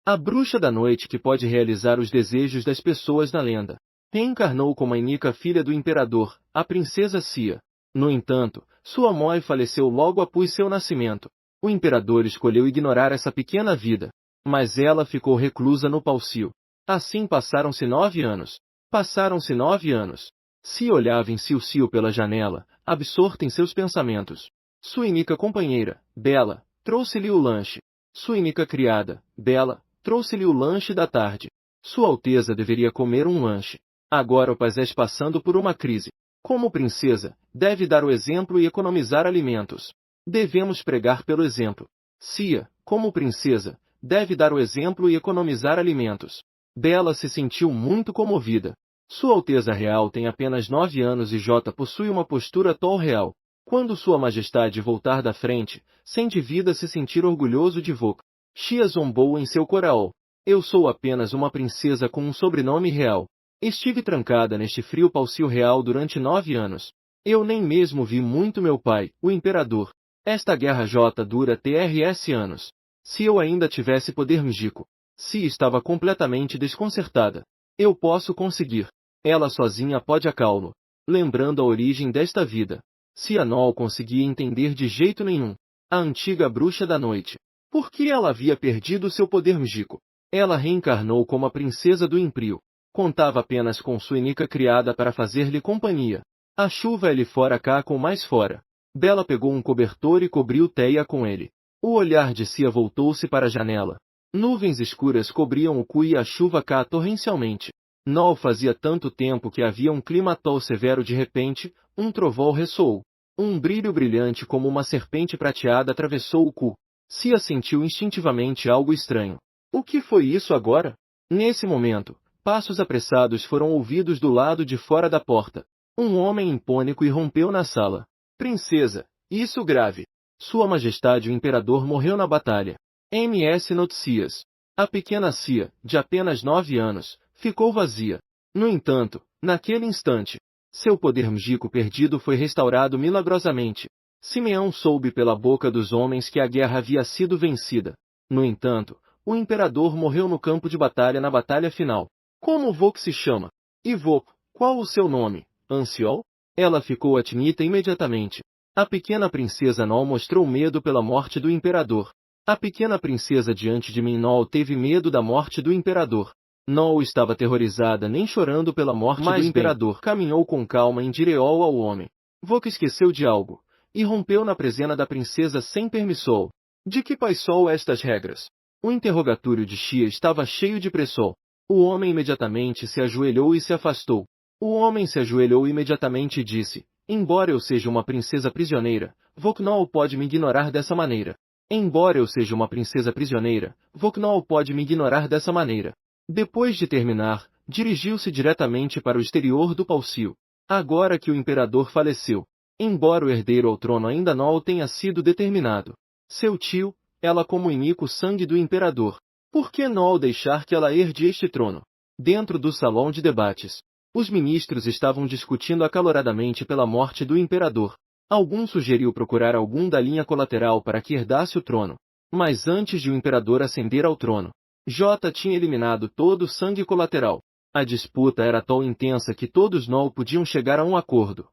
A bruxa da noite que pode realizar os desejos das pessoas na lenda. Reencarnou como a Inica, filha do imperador, a princesa Cia. No entanto, sua mãe faleceu logo após seu nascimento. O imperador escolheu ignorar essa pequena vida, mas ela ficou reclusa no Palcio. Assim passaram-se 9 anos. Passaram-se 9 anos. Cia olhava em Cio pela janela, absorta em seus pensamentos. Sua Inica companheira, Bela, trouxe-lhe o lanche. Sua Inica criada, Bela, trouxe-lhe o lanche da tarde. Sua Alteza deveria comer um lanche. Agora o Pazés passando por uma crise. Como princesa, deve dar o exemplo e economizar alimentos. Devemos pregar pelo exemplo. Cia, como princesa, deve dar o exemplo e economizar alimentos. Bela se sentiu muito comovida. Sua Alteza Real tem apenas 9 anos e J possui uma postura tol real. Quando Sua Majestade voltar da frente, sente vida se sentir orgulhoso de Voc. Xia zombou em seu coraol. Eu sou apenas uma princesa com um sobrenome real. Estive trancada neste frio Palcio real durante 9 anos. Eu nem mesmo vi muito meu pai, o imperador. Esta guerra J dura TRS anos. Se eu ainda tivesse poder mágico. Se estava completamente desconcertada. Eu posso conseguir. Ela sozinha pode acalmo. Lembrando a origem desta vida. Se a não conseguia entender de jeito nenhum. A antiga bruxa da noite. Por que ela havia perdido seu poder mágico? Ela reencarnou como a princesa do Imprio. Contava apenas com sua Inica criada para fazer-lhe companhia. A chuva ele fora cá com mais fora. Bela pegou um cobertor e cobriu Teia com ele. O olhar de Cia voltou-se para a janela. Nuvens escuras cobriam o cu e a chuva cá torrencialmente. Não fazia tanto tempo que havia um clima tão severo de repente, um trovão ressoou. Um brilho brilhante como uma serpente prateada atravessou o cu. Cia sentiu instintivamente algo estranho. O que foi isso agora? Nesse momento, passos apressados foram ouvidos do lado de fora da porta. Um homem em pânico irrompeu na sala. Princesa, isso grave. Sua Majestade o Imperador morreu na batalha. MS Notícias. A pequena Cia, de apenas 9 anos, ficou vazia. No entanto, naquele instante, seu poder mágico perdido foi restaurado milagrosamente. Simeão soube pela boca dos homens que a guerra havia sido vencida. No entanto, o imperador morreu no campo de batalha na batalha final. Como Voc se chama? E Voc, qual o seu nome? Anciol? Ela ficou atinita imediatamente. A pequena princesa Nol mostrou medo pela morte do imperador. A pequena princesa diante de mim Nol teve medo da morte do imperador. Nol estava aterrorizada nem chorando pela morte do imperador. Caminhou com calma em direção ao homem. Voc esqueceu de algo. E rompeu na presença da princesa sem permissão. De que pai são estas regras? O interrogatório de Xia estava cheio de pressão. O homem imediatamente se ajoelhou e se afastou. O homem se ajoelhou imediatamente e disse, embora eu seja uma princesa prisioneira, Voc não pode me ignorar dessa maneira. Embora eu seja uma princesa prisioneira, Voc não pode me ignorar dessa maneira. Depois de terminar, dirigiu-se diretamente para o exterior do Palcio. Agora que o imperador faleceu, embora o herdeiro ao trono ainda não tenha sido determinado, seu tio, ela como inico sangue do imperador, por que não deixar que ela herde este trono? Dentro do salão de debates, os ministros estavam discutindo acaloradamente pela morte do imperador. Algum sugeriu procurar algum da linha colateral para que herdasse o trono. Mas antes de o imperador ascender ao trono, J tinha eliminado todo o sangue colateral. A disputa era tão intensa que todos não podiam chegar a um acordo.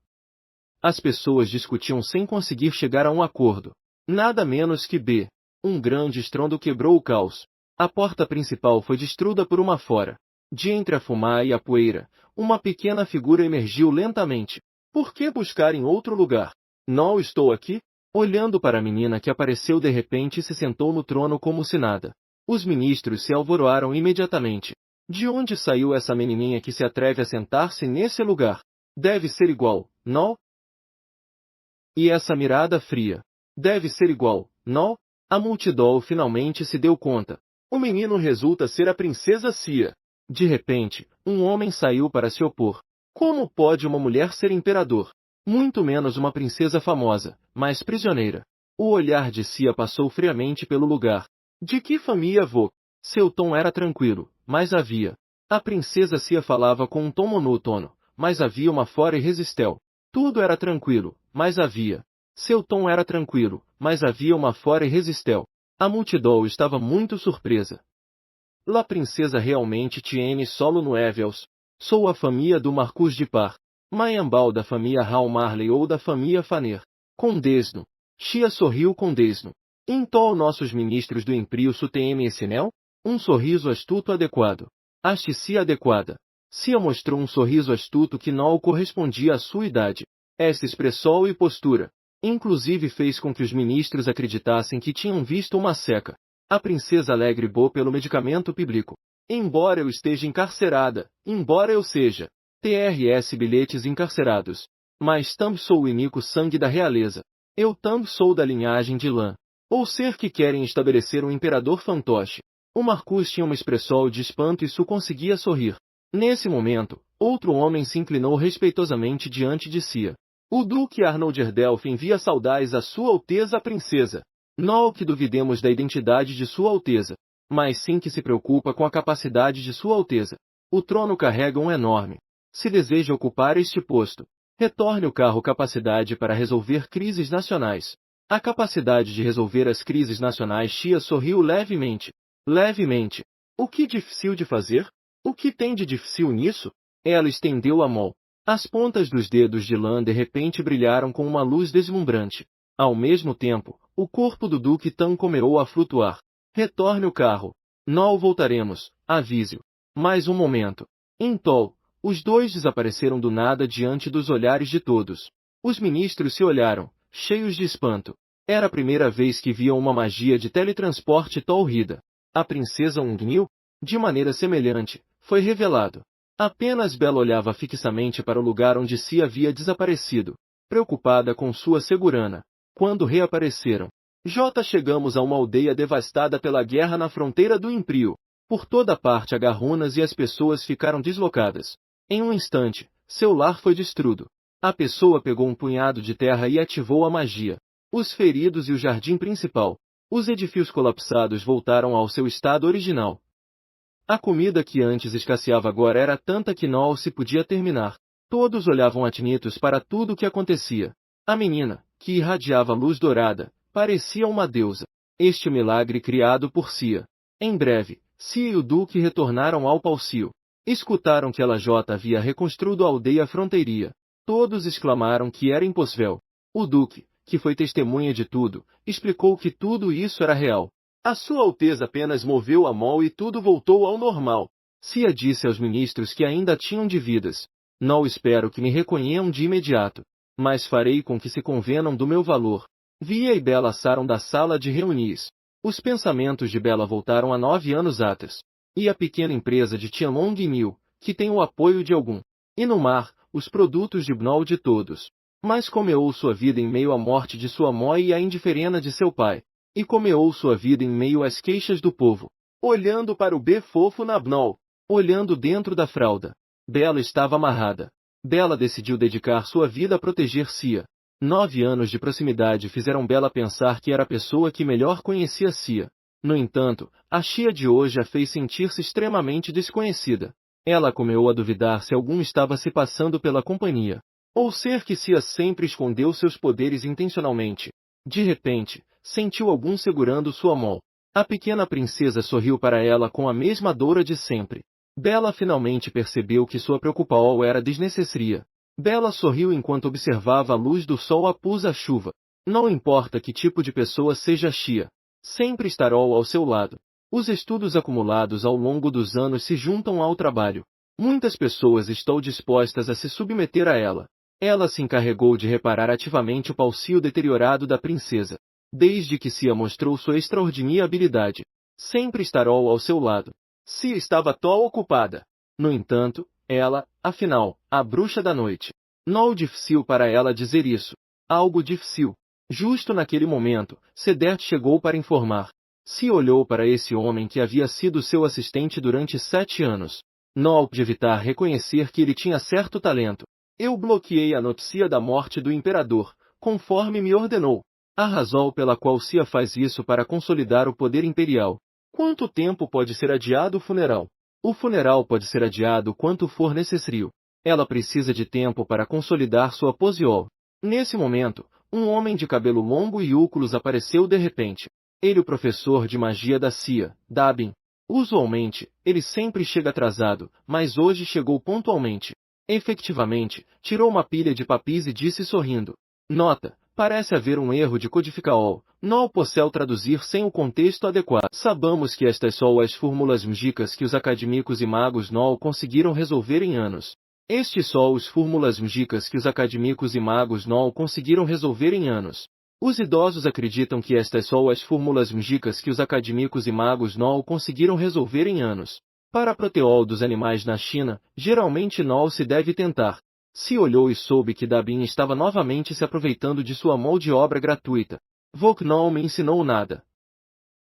As pessoas discutiam sem conseguir chegar a um acordo. Nada menos que B. Um grande estrondo quebrou o caos. A porta principal foi destruída por uma fora. De entre a fumaça e a poeira, uma pequena figura emergiu lentamente. Por que buscar em outro lugar? Não estou aqui? Olhando para a menina que apareceu de repente e se sentou no trono como se nada. Os ministros se alvoroaram imediatamente. De onde saiu essa menininha que se atreve a sentar-se nesse lugar? Deve ser igual, não? E essa mirada fria? Deve ser igual, não? A multidão finalmente se deu conta. O menino resulta ser a princesa Cia. De repente, um homem saiu para se opor. Como pode uma mulher ser imperador? Muito menos uma princesa famosa, mas prisioneira. O olhar de Cia passou friamente pelo lugar. De que família vou? Seu tom era tranquilo, mas havia. A princesa Cia falava com um tom monótono, mas havia uma fora irresistível. Tudo era tranquilo, mas havia. Seu tom era tranquilo, mas havia uma fora irresistível. A multidão estava muito surpresa. La princesa realmente tiene solo nuevos. Sou a família do Marcus de Par. Mayambal da família Hal Marley ou da família Faner. Com desno. Xia sorriu com desno. Então nossos ministros do Imprio têm esse anel? Um sorriso astuto adequado. Aste-se adequada. Cia mostrou um sorriso astuto que não correspondia à sua idade. Esta expressão e postura, inclusive fez com que os ministros acreditassem que tinham visto uma seca. A princesa alegre bo pelo medicamento público. Embora eu esteja encarcerada, embora eu seja TRS bilhetes encarcerados, mas também sou o único sangue da realeza. Eu também sou da linhagem de lã. Ou ser que querem estabelecer um imperador fantoche. O Marcus tinha uma expressão de espanto e só conseguia sorrir. Nesse momento, outro homem se inclinou respeitosamente diante de Cia. O Duque Arnold Erdelf envia saudades a Sua Alteza a Princesa. Não que duvidemos da identidade de Sua Alteza, mas sim que se preocupa com a capacidade de Sua Alteza. O trono carrega um enorme. Se deseja ocupar este posto, retorne o carro capacidade para resolver crises nacionais. A capacidade de resolver as crises nacionais. Xia sorriu levemente. Levemente. O que difícil de fazer? O que tem de difícil nisso? Ela estendeu a mão. As pontas dos dedos de lã de repente brilharam com uma luz deslumbrante. Ao mesmo tempo, o corpo do Duque Tan começou a flutuar. Retorne o carro. Não voltaremos, avise-o. Mais um momento. Então, os dois desapareceram do nada diante dos olhares de todos. Os ministros se olharam, cheios de espanto. Era a primeira vez que viam uma magia de teletransporte tão rida. A princesa Ungniu, de maneira semelhante, foi revelado. Apenas Bela olhava fixamente para o lugar onde Cia havia desaparecido, preocupada com sua segurança. Quando reapareceram, chegamos a uma aldeia devastada pela guerra na fronteira do Imprio. Por toda parte há garrunas e as pessoas ficaram deslocadas. Em um instante, seu lar foi destruído. A pessoa pegou um punhado de terra e ativou a magia. Os feridos e o jardim principal. Os edifícios colapsados voltaram ao seu estado original. A comida que antes escasseava agora era tanta que não se podia terminar. Todos olhavam atinitos para tudo o que acontecia. A menina, que irradiava luz dourada, parecia uma deusa. Este milagre criado por Cia. Em breve, Cia e o Duque retornaram ao Palcio. Escutaram que ela havia reconstruído a aldeia fronteiria. Todos exclamaram que era impossível. O Duque, que foi testemunha de tudo, explicou que tudo isso era real. A Sua Alteza apenas moveu a mão e tudo voltou ao normal. Cia disse aos ministros que ainda tinham dívidas. Não espero que me reconheçam de imediato, mas farei com que se convenham do meu valor. Via e Bela saíram da sala de reuniões. Os pensamentos de Bela voltaram a 9 anos atrás. E a pequena empresa de Tianlong Mil, que tem o apoio de algum. E no mar, os produtos de Bnol de todos. Mas comeou sua vida em meio à morte de sua mãe e à indiferença de seu pai. E comeou sua vida em meio às queixas do povo. Olhando para o B fofo na Bnol. Olhando dentro da fralda. Bela estava amarrada. Bela decidiu dedicar sua vida a proteger Cia. 9 anos de proximidade fizeram Bela pensar que era a pessoa que melhor conhecia Cia. No entanto, a Xia de hoje a fez sentir-se extremamente desconhecida. Ela começou a duvidar se algum estava se passando pela companhia. Ou ser que Cia sempre escondeu seus poderes intencionalmente. De repente, sentiu algum segurando sua mão. A pequena princesa sorriu para ela com a mesma dor de sempre. Bela finalmente percebeu que sua preocupação era desnecessária. Bela sorriu enquanto observava a luz do sol após a chuva. Não importa que tipo de pessoa seja Xia, sempre estará ao seu lado. Os estudos acumulados ao longo dos anos se juntam ao trabalho. Muitas pessoas estão dispostas a se submeter a ela. Ela se encarregou de reparar ativamente o palcio deteriorado da princesa. Desde que Cia mostrou sua extraordinária habilidade, sempre estará ao seu lado. Cia estava tão ocupada. No entanto, ela, afinal, a bruxa da noite. Não difícil para ela dizer isso. Algo difícil. Justo naquele momento, Sedert chegou para informar. Cia olhou para esse homem que havia sido seu assistente durante 7 anos. Não pude evitar reconhecer que ele tinha certo talento. Eu bloqueei a notícia da morte do imperador, conforme me ordenou. A razão pela qual Cia faz isso para consolidar o poder imperial. Quanto tempo pode ser adiado o funeral? O funeral pode ser adiado quanto for necessário. Ela precisa de tempo para consolidar sua posição. Nesse momento, um homem de cabelo longo e óculos apareceu de repente. Ele o professor de magia da Cia, Dabin. Usualmente, ele sempre chega atrasado, mas hoje chegou pontualmente. Efetivamente, tirou uma pilha de papéis e disse sorrindo. Nota: parece haver um erro de codificação. Não possível traduzir sem o contexto adequado. Sabemos que estas são as fórmulas mágicas que os acadêmicos e magos não conseguiram resolver em anos. Estes são os fórmulas mágicas que os acadêmicos e magos não conseguiram resolver em anos. Os idosos acreditam que estas são as fórmulas mágicas que os acadêmicos e magos não conseguiram resolver em anos. Para a proteol dos animais na China, geralmente não se deve tentar. Se olhou e soube que Dabin estava novamente se aproveitando de sua mão de obra gratuita. Vok não me ensinou nada.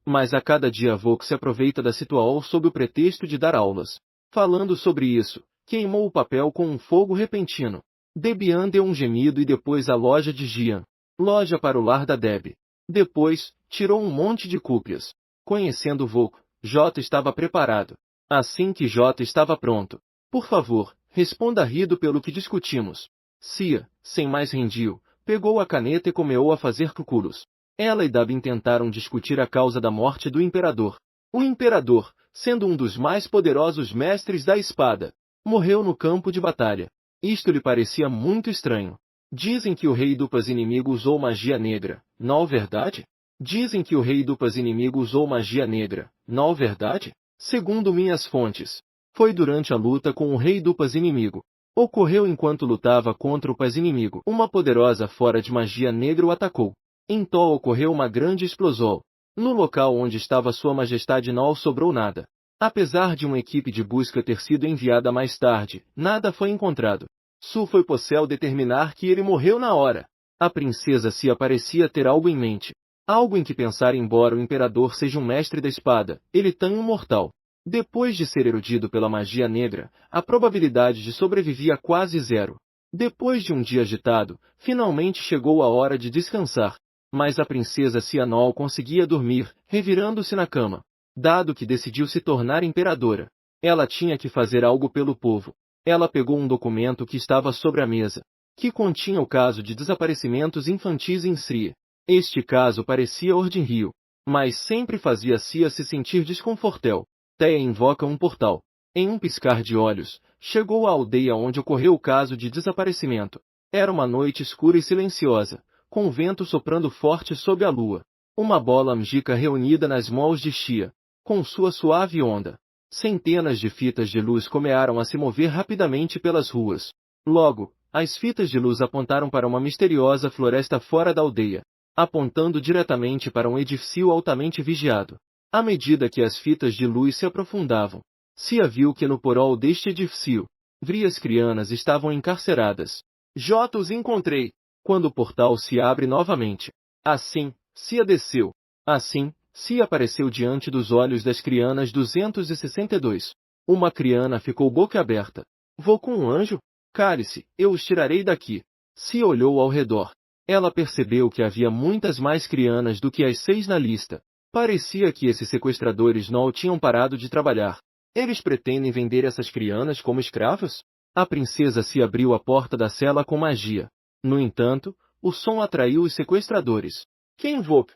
Mas a cada dia Vok se aproveita da situação sob o pretexto de dar aulas. Falando sobre isso, queimou o papel com um fogo repentino. Debian deu um gemido e depois a loja de Jian. Loja para o lar da Deb. Depois, tirou um monte de cópias. Conhecendo Vok, J estava preparado. Assim que J estava pronto. Por favor, responda rido pelo que discutimos. Cia, sem mais rendiu, pegou a caneta e começou a fazer cálculos. Ela e Dabin tentaram discutir a causa da morte do imperador. O imperador, sendo um dos mais poderosos mestres da espada, morreu no campo de batalha. Isto lhe parecia muito estranho. Dizem que o rei do Paz inimigo usou magia negra, não verdade? Dizem que o rei do Paz inimigo usou magia negra, não verdade? Segundo minhas fontes, foi durante a luta com o rei do Paz inimigo. Ocorreu enquanto lutava contra o Paz inimigo. Uma poderosa fora de magia negra o atacou. Então ocorreu uma grande explosão. No local onde estava Sua Majestade não sobrou nada. Apesar de uma equipe de busca ter sido enviada mais tarde, nada foi encontrado. Su foi possível determinar que ele morreu na hora. A princesa Cia parecia ter algo em mente. Algo em que pensar, embora o imperador seja um mestre da espada, ele tem um mortal. Depois de ser erudido pela magia negra, a probabilidade de sobreviver a quase zero. Depois de um dia agitado, finalmente chegou a hora de descansar. Mas a princesa Cia não conseguia dormir, revirando-se na cama. Dado que decidiu se tornar imperadora, ela tinha que fazer algo pelo povo. Ela pegou um documento que estava sobre a mesa, que continha o caso de desaparecimentos infantis em Sri. Este caso parecia ordinrio, mas sempre fazia Cia se sentir desconfortável. Teia invoca um portal. Em um piscar de olhos, chegou à aldeia onde ocorreu o caso de desaparecimento. Era uma noite escura e silenciosa, com o vento soprando forte sob a lua. Uma bola mágica reunida nas mãos de Xia, com sua suave onda. Centenas de fitas de luz começaram a se mover rapidamente pelas ruas. Logo, as fitas de luz apontaram para uma misteriosa floresta fora da aldeia, apontando diretamente para um edifício altamente vigiado. À medida que as fitas de luz se aprofundavam, Cia viu que no porão deste edifício, várias crianças estavam encarceradas. J os encontrei, quando o portal se abre novamente. Assim, Cia desceu. Assim, Cia apareceu diante dos olhos das crianas 262. Uma criana ficou boca aberta. Vou com um anjo? Cale-se, eu os tirarei daqui. Cia olhou ao redor. Ela percebeu que havia muitas mais crianas do que as 6 na lista. Parecia que esses sequestradores não tinham parado de trabalhar. Eles pretendem vender essas crianas como escravos? A princesa se abriu a porta da cela com magia. No entanto, o som atraiu os sequestradores. Quem Vok?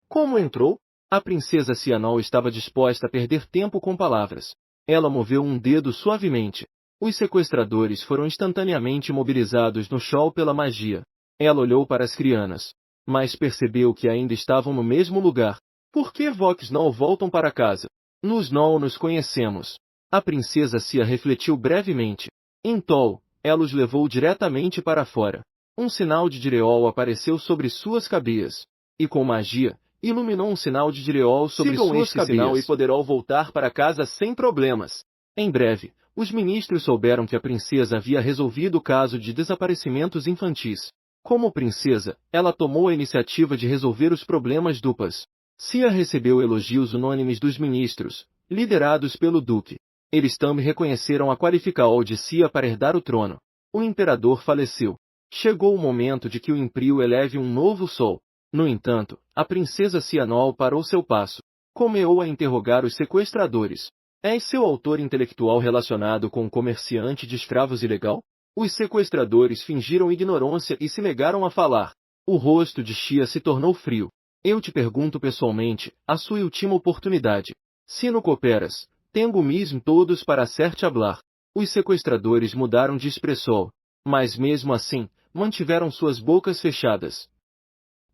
Como entrou? A princesa Cianol estava disposta a perder tempo com palavras. Ela moveu um dedo suavemente. Os sequestradores foram instantaneamente mobilizados no chão pela magia. Ela olhou para as crianas, mas percebeu que ainda estavam no mesmo lugar. Por que Vox não voltam para casa? Nós não nos conhecemos. A princesa Cia refletiu brevemente. Então, ela os levou diretamente para fora. Um sinal de direol apareceu sobre suas cabeças. E com magia, iluminou um sinal de direol sobre suas cabeças. Sinal e poderão voltar para casa sem problemas. Em breve, os ministros souberam que a princesa havia resolvido o caso de desaparecimentos infantis. Como princesa, ela tomou a iniciativa de resolver os problemas do Paz. Cia recebeu elogios unânimes dos ministros, liderados pelo duque. Eles também reconheceram a qualificação de Cia para herdar o trono. O imperador faleceu. Chegou o momento de que o Império eleve um novo sol. No entanto, a princesa Cianol parou seu passo. Começou a interrogar os sequestradores. És seu autor intelectual relacionado com um comerciante de escravos ilegal? Os sequestradores fingiram ignorância e se negaram a falar. O rosto de Xia se tornou frio. Eu te pergunto pessoalmente, a sua última oportunidade. Se não cooperas, tenho mesmo todos para hacerte hablar. Os sequestradores mudaram de expressão, mas mesmo assim, mantiveram suas bocas fechadas.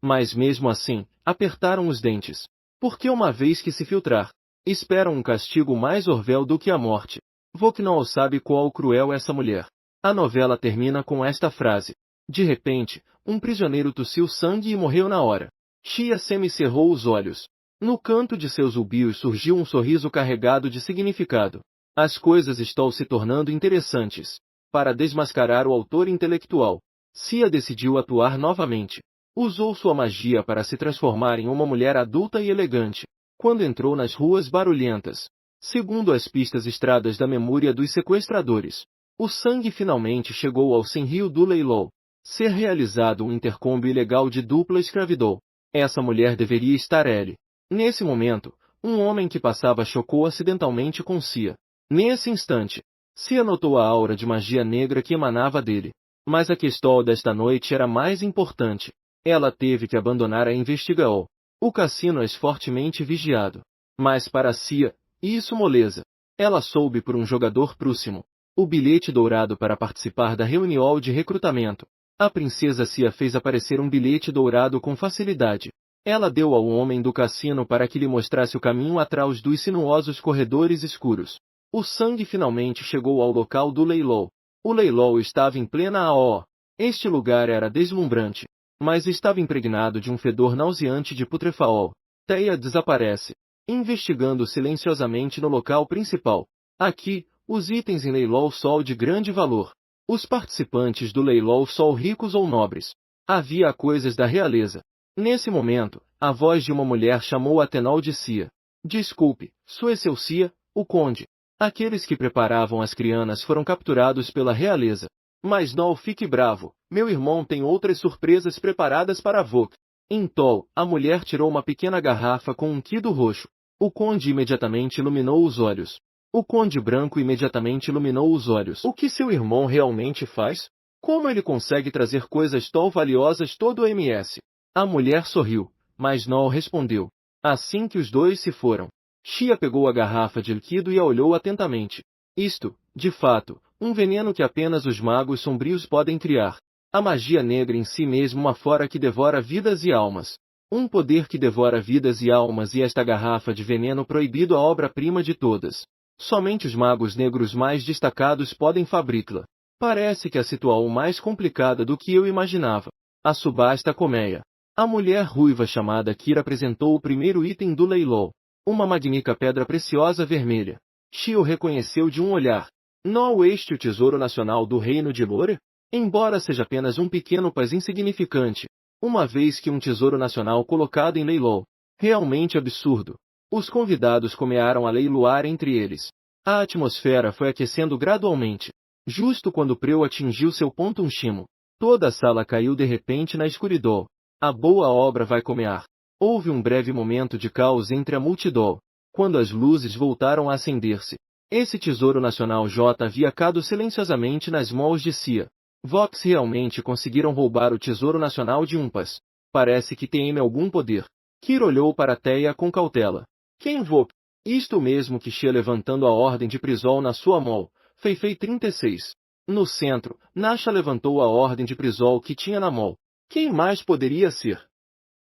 Mas mesmo assim, apertaram os dentes. Porque uma vez que se filtrar, esperam um castigo mais horrível do que a morte. Vok não sabe qual cruel essa mulher. A novela termina com esta frase. De repente, um prisioneiro tossiu sangue e morreu na hora. Xia semicerrou os olhos. No canto de seus ubios surgiu um sorriso carregado de significado. As coisas estão se tornando interessantes. Para desmascarar o autor intelectual, Xia decidiu atuar novamente. Usou sua magia para se transformar em uma mulher adulta e elegante. Quando entrou nas ruas barulhentas, segundo as pistas estradas da memória dos sequestradores, o sangue finalmente chegou ao senrio do leilão. Ser realizado um intercâmbio ilegal de dupla escravidão. Essa mulher deveria estar ele. Nesse momento, um homem que passava chocou acidentalmente com Xia. Nesse instante, Xia notou a aura de magia negra que emanava dele. Mas a questão desta noite era mais importante. Ela teve que abandonar a investigação. O cassino é fortemente vigiado. Mas para Xia, isso moleza. Ela soube por um jogador próximo. O bilhete dourado para participar da reunião de recrutamento. A princesa Xia fez aparecer um bilhete dourado com facilidade. Ela deu ao homem do cassino para que lhe mostrasse o caminho atrás dos sinuosos corredores escuros. O sangue finalmente chegou ao local do leilão. O leilão estava em plena AO. Este lugar era deslumbrante, mas estava impregnado de um fedor nauseante de putrefaol. Teia desaparece, investigando silenciosamente no local principal. Aqui, os itens em leilão são de grande valor. Os participantes do leilão são ricos ou nobres. Havia coisas da realeza. Nesse momento, a voz de uma mulher chamou a Tenol de Xia. Desculpe, Sua Excelsia, o conde. Aqueles que preparavam as crianas foram capturados pela realeza. Mas não fique bravo, meu irmão tem outras surpresas preparadas para Vok. Então, a mulher tirou uma pequena garrafa com um quido roxo. O conde imediatamente iluminou os olhos. O conde branco imediatamente iluminou os olhos. O que seu irmão realmente faz? Como ele consegue trazer coisas tão valiosas todo o MS? A mulher sorriu, mas não respondeu. Assim que os dois se foram, Xia pegou a garrafa de líquido e a olhou atentamente. Isto, de fato, um veneno que apenas os magos sombrios podem criar. A magia negra em si mesmo uma fora que devora vidas e almas. Um poder que devora vidas e almas e esta garrafa de veneno proibido a obra-prima de todas. Somente os magos negros mais destacados podem fabricá-la. Parece que a situação mais complicada do que eu imaginava. A subasta colmeia. A mulher ruiva chamada Kira apresentou o primeiro item do leilão. Uma magnífica pedra preciosa vermelha. Xia o reconheceu de um olhar. Não este o tesouro nacional do reino de Lore? Embora seja apenas um pequeno paz insignificante, uma vez que um tesouro nacional colocado em leilão. Realmente absurdo. Os convidados começaram a leiloar entre eles. A atmosfera foi aquecendo gradualmente. Justo quando o preu atingiu seu ponto chimo, toda a sala caiu de repente na escuridão. A boa obra vai começar. Houve um breve momento de caos entre a multidão. Quando as luzes voltaram a acender-se, esse tesouro nacional J havia caído silenciosamente nas mãos de Xia. Vox realmente conseguiram roubar o tesouro nacional de Umpas. Parece que tem algum poder. Kira olhou para Teia com cautela. Quem Vok? Isto mesmo que Xia levantando a ordem de prisão na sua mão. Feifei 36. No centro, Nasha levantou a ordem de prisão que tinha na mão. Quem mais poderia ser?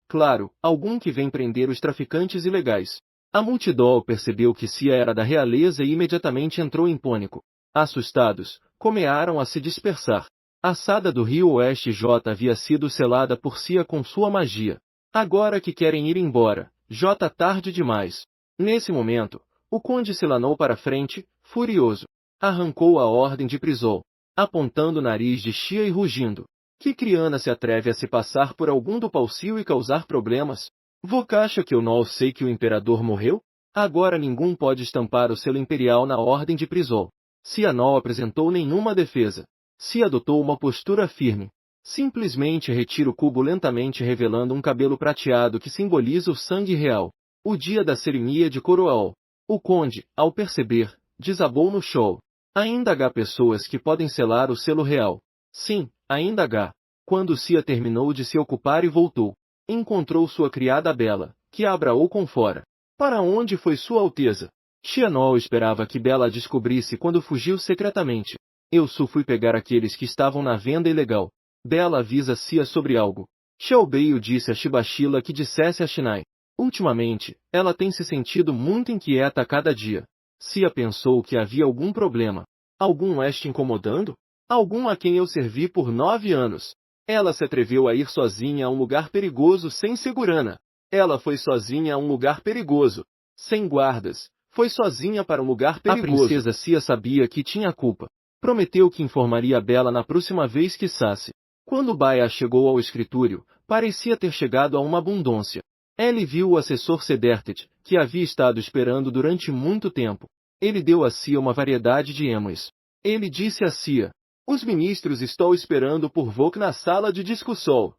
Claro, algum que vem prender os traficantes ilegais. A multidão percebeu que Xia era da realeza e imediatamente entrou em pânico. Assustados, começaram a se dispersar. A sada do Rio Oeste J havia sido selada por Xia com sua magia. Agora que querem ir embora, J tarde demais. Nesse momento, o conde se lanou para frente, furioso. Arrancou a ordem de prisão, apontando o nariz de Xia e rugindo. Que criana se atreve a se passar por algum do Palcio e causar problemas? Vok acha que eu não sei que o imperador morreu? Agora ninguém pode estampar o selo imperial na ordem de prisão. Xia não apresentou nenhuma defesa. Xia adotou uma postura firme. Simplesmente retira o cubo lentamente revelando um cabelo prateado que simboliza o sangue real. O dia da cerimônia de coroal. O conde, ao perceber, desabou no show. Ainda há pessoas que podem selar o selo real. Sim, ainda há. Quando Xia terminou de se ocupar e voltou, encontrou sua criada Bela, que a abraou com fora. Para onde foi Sua Alteza? Xianol esperava que Bela a descobrisse quando fugiu secretamente. Eu só fui pegar aqueles que estavam na venda ilegal. Bela avisa Xia sobre algo. Xiaobeio disse a Shibashila que dissesse a Shinai. Ultimamente, ela tem se sentido muito inquieta a cada dia. Xia pensou que havia algum problema. Algum oeste incomodando? Algum a quem eu servi por 9 anos. Ela se atreveu a ir sozinha a um lugar perigoso sem segurança. Ela foi sozinha a um lugar perigoso. Sem guardas. Foi sozinha para um lugar perigoso. A princesa Xia sabia que tinha culpa. Prometeu que informaria Bela na próxima vez que sasse. Quando Baia chegou ao escritório, parecia ter chegado a uma abundância. Ele viu o assessor Sedertet, que havia estado esperando durante muito tempo. Ele deu a Xia uma variedade de emus. Ele disse a Xia: os ministros estão esperando por Vok na sala de discussão.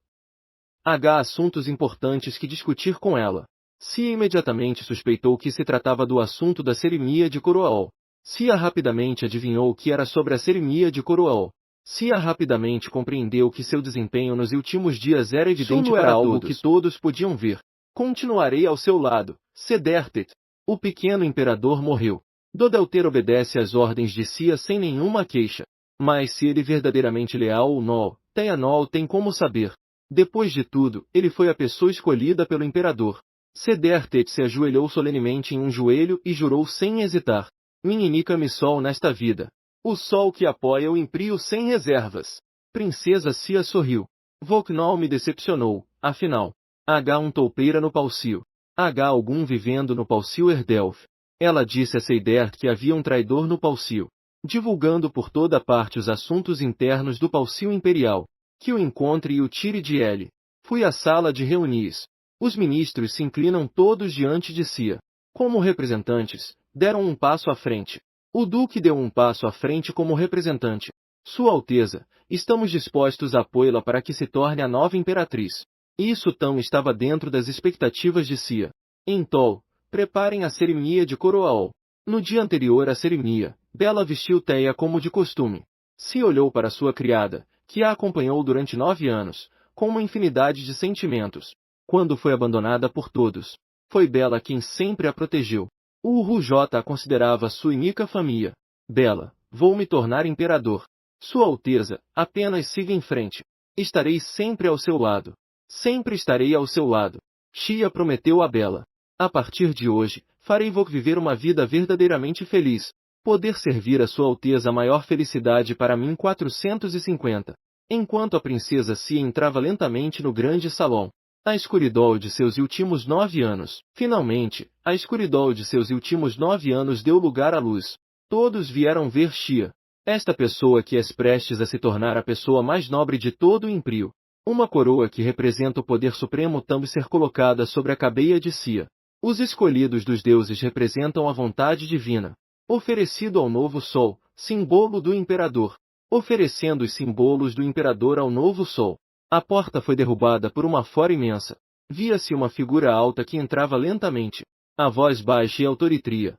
Há assuntos importantes que discutir com ela. Xia imediatamente suspeitou que se tratava do assunto da cerimônia de Coroaol. Xia rapidamente adivinhou que era sobre a cerimônia de Coroaol. Xia rapidamente compreendeu que seu desempenho nos últimos dias era evidente para algo que todos podiam ver. Continuarei ao seu lado, Sedertet. O pequeno imperador morreu. Dodalter obedece às ordens de Xia sem nenhuma queixa. Mas se ele verdadeiramente leal ou não, Teanol tem como saber. Depois de tudo, ele foi a pessoa escolhida pelo imperador. Sedertet se ajoelhou solenemente em um joelho e jurou sem hesitar. Minha única missão nesta vida. O sol que apoia o imprio sem reservas. Princesa Xia sorriu. Voknol me decepcionou, afinal. Há um toupeira no Palcio. Há algum vivendo no Palcio Erdelf. Ela disse a Seider que havia um traidor no Palcio. Divulgando por toda parte os assuntos internos do Palcio Imperial. Que o encontre e o tire de ele. Fui à sala de reuniões. Os ministros se inclinam todos diante de Xia. Como representantes, deram um passo à frente. O Duque deu um passo à frente como representante. Sua Alteza, estamos dispostos a apoiá-la para que se torne a nova imperatriz. Isso tão estava dentro das expectativas de Xia. Então, preparem a cerimônia de Coroaol. No dia anterior à cerimônia, Bela vestiu Teia como de costume. Xia olhou para sua criada, que a acompanhou durante 9 anos, com uma infinidade de sentimentos. Quando foi abandonada por todos, foi Bela quem sempre a protegeu. O Rujota a considerava sua única família. Bela, vou me tornar imperador. Sua Alteza, apenas siga em frente. Estarei sempre ao seu lado. Sempre estarei ao seu lado. Xia prometeu a Bela. A partir de hoje, farei Vok viver uma vida verdadeiramente feliz. Poder servir a Sua Alteza a maior felicidade para mim 450. Enquanto a princesa Xia entrava lentamente no grande salão. A escuridão de seus últimos 9 anos. Finalmente, a escuridão de seus últimos 9 anos deu lugar à luz. Todos vieram ver Xia. Esta pessoa que é prestes a se tornar a pessoa mais nobre de todo o Império. Uma coroa que representa o poder supremo também ser colocada sobre a cabeça de Xia. Os escolhidos dos deuses representam a vontade divina. Oferecido ao novo sol, símbolo do imperador. Oferecendo os símbolos do imperador ao novo sol. A porta foi derrubada por uma fora imensa. Via-se uma figura alta que entrava lentamente. A voz baixa e autoritária.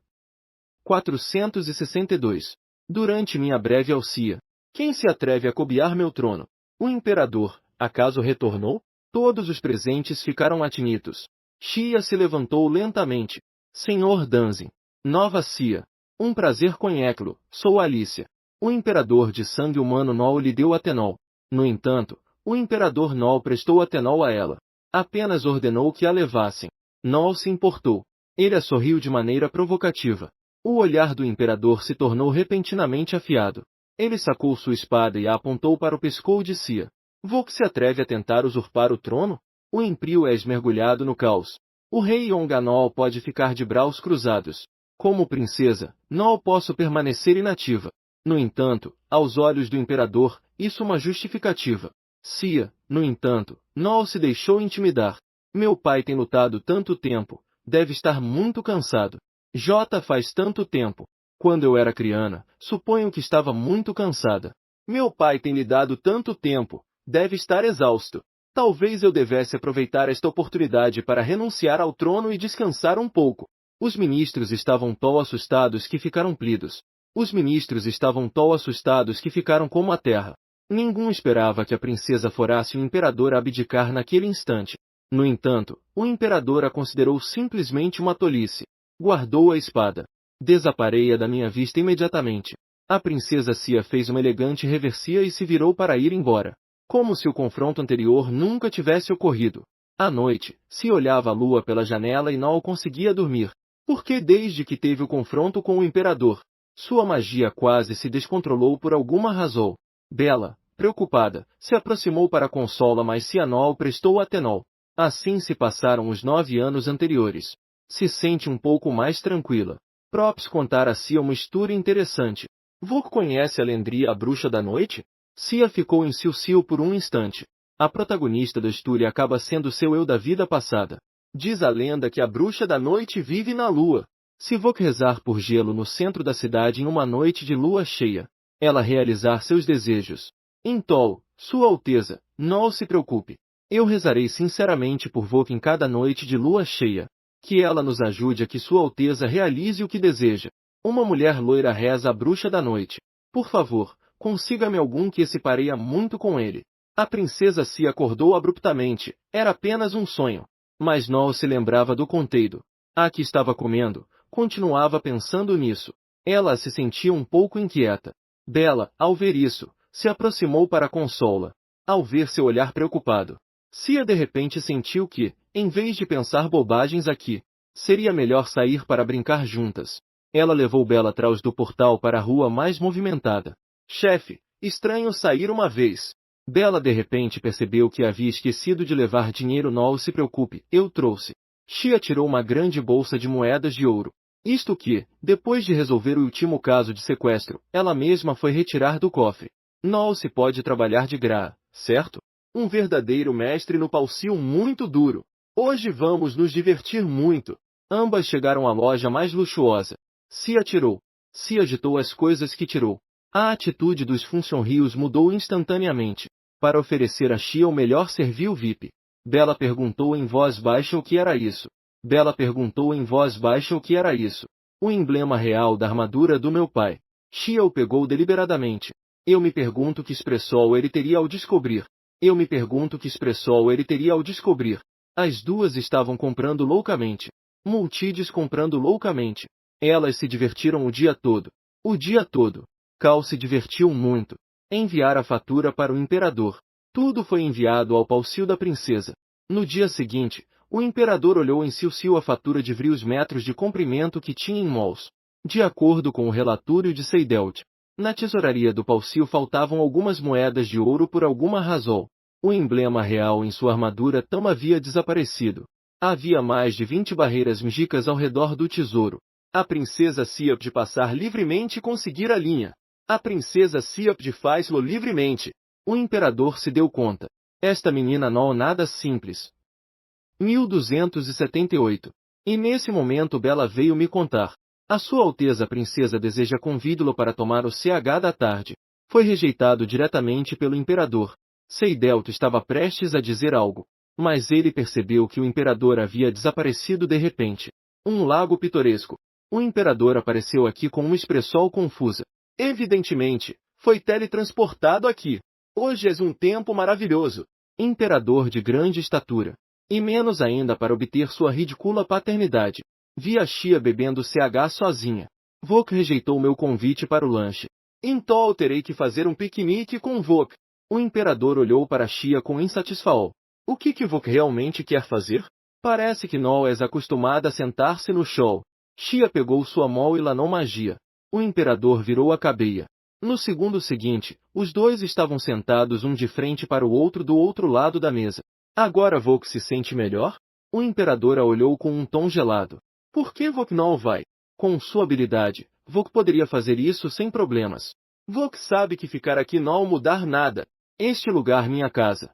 462. Durante minha breve auxília. Quem se atreve a cobiar meu trono? O imperador, acaso retornou? Todos os presentes ficaram atínitos. Xia se levantou lentamente. Senhor Danzin. Nova Xia. Um prazer conhecê-lo, sou Alicia. O imperador de sangue humano Nol lhe deu Atenol. No entanto, o imperador Nol prestou Atenol a ela. Apenas ordenou que a levassem. Nol se importou. Ele a sorriu de maneira provocativa. O olhar do imperador se tornou repentinamente afiado. Ele sacou sua espada e a apontou para o pescoço de Xia. Vok se atreve a tentar usurpar o trono? O Império é esmergulhado no caos. O rei Yonga-Nol pode ficar de braços cruzados. Como princesa, não posso permanecer inativa. No entanto, aos olhos do imperador, isso é uma justificativa. Xia, no entanto, não se deixou intimidar. Meu pai tem lutado tanto tempo, deve estar muito cansado. J faz tanto tempo. Quando eu era criança, suponho que estava muito cansada. Meu pai tem lhe dado tanto tempo, deve estar exausto. Talvez eu devesse aproveitar esta oportunidade para renunciar ao trono e descansar um pouco. Os ministros estavam tão assustados que ficaram plidos. Os ministros estavam tão assustados que ficaram como a terra. Ninguém esperava que a princesa forasse o imperador a abdicar naquele instante. No entanto, o imperador a considerou simplesmente uma tolice. Guardou a espada. Desapareia da minha vista imediatamente. A princesa Cia fez uma elegante reversia e se virou para ir embora. Como se o confronto anterior nunca tivesse ocorrido. À noite, se olhava a lua pela janela e não conseguia dormir. Porque desde que teve o confronto com o imperador, sua magia quase se descontrolou por alguma razão. Bela, preocupada, se aproximou para consola, mas Cianol prestou atenol. Assim se passaram os 9 anos anteriores. Se sente um pouco mais tranquila. Props contar a Cia uma história interessante. Vok conhece a Lendria, a bruxa da noite? Cia ficou em silcio por um instante. A protagonista da história acaba sendo seu eu da vida passada. Diz a lenda que a bruxa da noite vive na lua. Se Vok rezar por gelo no centro da cidade em uma noite de lua cheia, ela realizar seus desejos. Intol, Sua Alteza, não se preocupe. Eu rezarei sinceramente por Vok em cada noite de lua cheia. Que ela nos ajude a que Sua Alteza realize o que deseja. Uma mulher loira reza à bruxa da noite. Por favor, consiga-me algum que se pareia muito com ele. A princesa se acordou abruptamente. Era apenas um sonho. Mas não se lembrava do conteúdo. A que estava comendo, continuava pensando nisso. Ela se sentia um pouco inquieta. Bela, ao ver isso, se aproximou para consola. Ao ver seu olhar preocupado, Cia de repente sentiu que, em vez de pensar bobagens aqui, seria melhor sair para brincar juntas. Ela levou Bela atrás do portal para a rua mais movimentada. Chefe, estranho sair uma vez. Bela de repente percebeu que havia esquecido de levar dinheiro. Não se preocupe, eu trouxe. Cia tirou uma grande bolsa de moedas de ouro. Isto que, depois de resolver o último caso de sequestro, ela mesma foi retirar do cofre. Não se pode trabalhar de graça, certo? Um verdadeiro mestre no Palcio muito duro. Hoje vamos nos divertir muito. Ambas chegaram à loja mais luxuosa. Cia tirou. Cia agitou as coisas que tirou. A atitude dos funcionários mudou instantaneamente. Para oferecer a Cia o melhor serviço VIP. Bela perguntou em voz baixa o que era isso. Bela perguntou em voz baixa o que era isso. O emblema real da armadura do meu pai. Cia o pegou deliberadamente. Eu me pergunto que expressão ele teria ao descobrir. Eu me pergunto que expressão ele teria ao descobrir. As duas estavam comprando loucamente. Multides comprando loucamente. Elas se divertiram o dia todo. O dia todo. Cal se divertiu muito. Enviar a fatura para o imperador. Tudo foi enviado ao Palcio da princesa. No dia seguinte, o imperador olhou em silcio a fatura de vários metros de comprimento que tinha em mãos. De acordo com o relatório de Seidelt, na tesouraria do Palcio faltavam algumas moedas de ouro por alguma razão. O emblema real em sua armadura tão havia desaparecido. Havia mais de 20 barreiras mágicas ao redor do tesouro. A princesa Siop de passar livremente e conseguir a linha. A princesa Siop de faz-lo livremente. O imperador se deu conta. Esta menina não é nada simples. 1278. E nesse momento Bela veio me contar. A Sua Alteza a Princesa deseja convidá-lo para tomar o CH da tarde. Foi rejeitado diretamente pelo imperador. Seidelt estava prestes a dizer algo, mas ele percebeu que o imperador havia desaparecido de repente. Um lago pitoresco. O imperador apareceu aqui com uma expressão confusa. Evidentemente, foi teletransportado aqui. Hoje és um tempo maravilhoso. Imperador de grande estatura. E menos ainda para obter sua ridícula paternidade. Vi a Cia bebendo CH sozinha. Vok rejeitou meu convite para o lanche. Então terei que fazer um piquenique com Vok. O imperador olhou para Cia com insatisfação. O que Vok realmente quer fazer? Parece que não és acostumada a sentar-se no chão. Cia pegou sua mão e lanou magia. O imperador virou a cabeça. No segundo seguinte, os dois estavam sentados um de frente para o outro do outro lado da mesa. Agora Vok se sente melhor? O imperador a olhou com um tom gelado. Por que Vok não vai? Com sua habilidade, Vok poderia fazer isso sem problemas. Vok sabe que ficar aqui não mudar nada. Este lugar minha casa.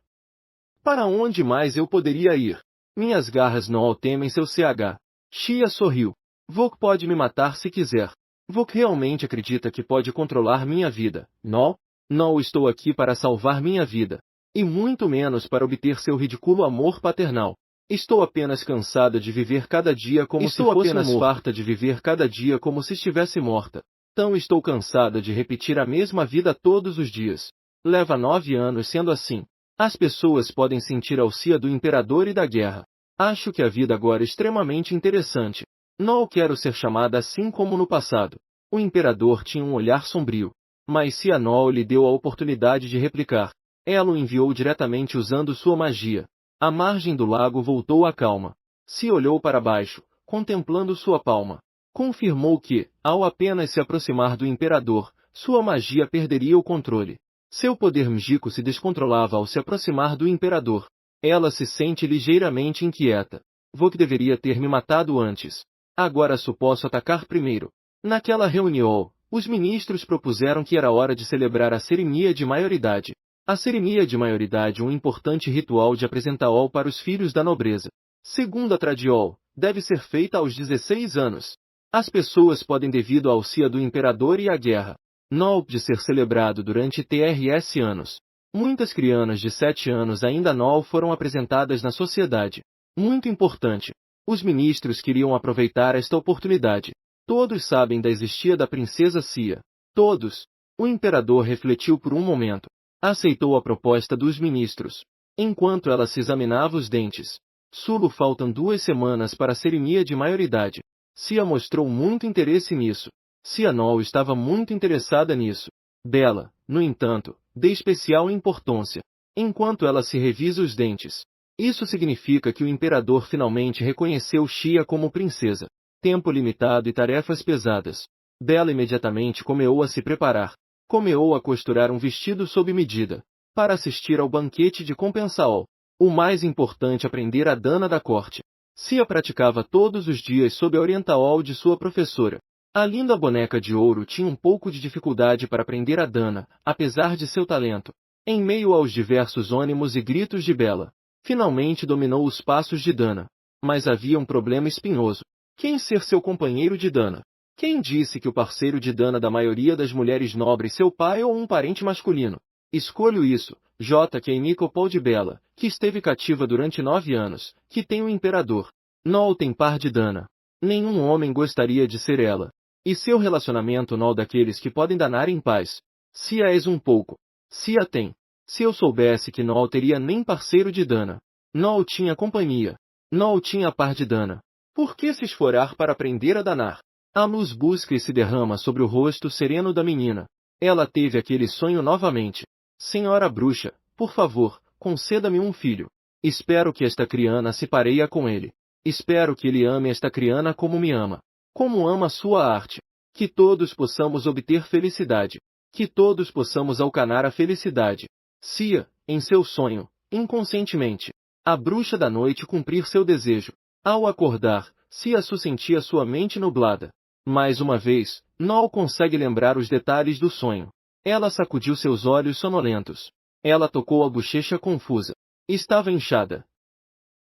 Para onde mais eu poderia ir? Minhas garras não temem seu CH. Cia sorriu. Vok pode me matar se quiser. Vok realmente acredita que pode controlar minha vida. Não? Não estou aqui para salvar minha vida. E muito menos para obter seu ridículo amor paternal. Estou apenas cansada de viver cada dia como se fosse apenas farta de viver cada dia como se estivesse morta. Tão estou cansada de repetir a mesma vida todos os dias. Leva 9 anos sendo assim. As pessoas podem sentir a cia do imperador e da guerra. Acho que a vida agora é extremamente interessante. Não quero ser chamada assim como no passado. O imperador tinha um olhar sombrio. Mas Cianol lhe deu a oportunidade de replicar. Ela o enviou diretamente usando sua magia. A margem do lago voltou à calma. Se olhou para baixo, contemplando sua palma. Confirmou que, ao apenas se aproximar do imperador, sua magia perderia o controle. Seu poder mágico se descontrolava ao se aproximar do imperador. Ela se sente ligeiramente inquieta. Vok deveria ter me matado antes. Agora só posso atacar primeiro. Naquela reunião, os ministros propuseram que era hora de celebrar a cerimônia de maioridade. A cerimônia de maioridade é um importante ritual de apresentação para os filhos da nobreza. Segundo a tradição, deve ser feita aos 16 anos. As pessoas podem devido à cia do imperador e à guerra. Não de ser celebrado durante TRS anos. Muitas crianças de 7 anos ainda não foram apresentadas na sociedade. Muito importante. Os ministros queriam aproveitar esta oportunidade. Todos sabem da existência da princesa Cia. Todos. O imperador refletiu por um momento. Aceitou a proposta dos ministros. Enquanto ela se examinava os dentes. Sulo faltam 2 semanas para a cerimônia de maioridade. Cia mostrou muito interesse nisso. Cianol estava muito interessada nisso. Bela, no entanto, de especial importância. Enquanto ela se revisa os dentes. Isso significa que o imperador finalmente reconheceu Xia como princesa. Tempo limitado e tarefas pesadas. Bela imediatamente começou a se preparar. Começou a costurar um vestido sob medida. Para assistir ao banquete de compensação. O mais importante aprender a dana da corte. Cia praticava todos os dias sob a orientação de sua professora. A linda boneca de ouro tinha um pouco de dificuldade para aprender a dana, apesar de seu talento. Em meio aos diversos ânimos e gritos de Bela, finalmente dominou os passos de Dana. Mas havia um problema espinhoso. Quem ser seu companheiro de Dana? Quem disse que o parceiro de Dana da maioria das mulheres nobres seu pai ou um parente masculino? Escolho isso, J. que imita o Paul de Bela, que esteve cativa durante 9 anos, que tem o imperador. Não tem par de Dana. Nenhum homem gostaria de ser ela. E seu relacionamento não daqueles que podem danar em paz. Se a és um pouco. Se a tem. Se eu soubesse que não teria nem parceiro de Dana. Não tinha companhia. Não tinha par de Dana. Por que se esforar para aprender a danar? A luz busca e se derrama sobre o rosto sereno da menina. Ela teve aquele sonho novamente. Senhora bruxa, por favor, conceda-me um filho. Espero que esta criança se pareia com ele. Espero que ele ame esta criança como me ama. Como ama sua arte. Que todos possamos obter felicidade. Que todos possamos alcançar a felicidade. Cia, em seu sonho, inconscientemente, a bruxa da noite cumprir seu desejo. Ao acordar, Cia sentia sua mente nublada. Mais uma vez, não consegue lembrar os detalhes do sonho. Ela sacudiu seus olhos sonolentos. Ela tocou a bochecha confusa. Estava inchada.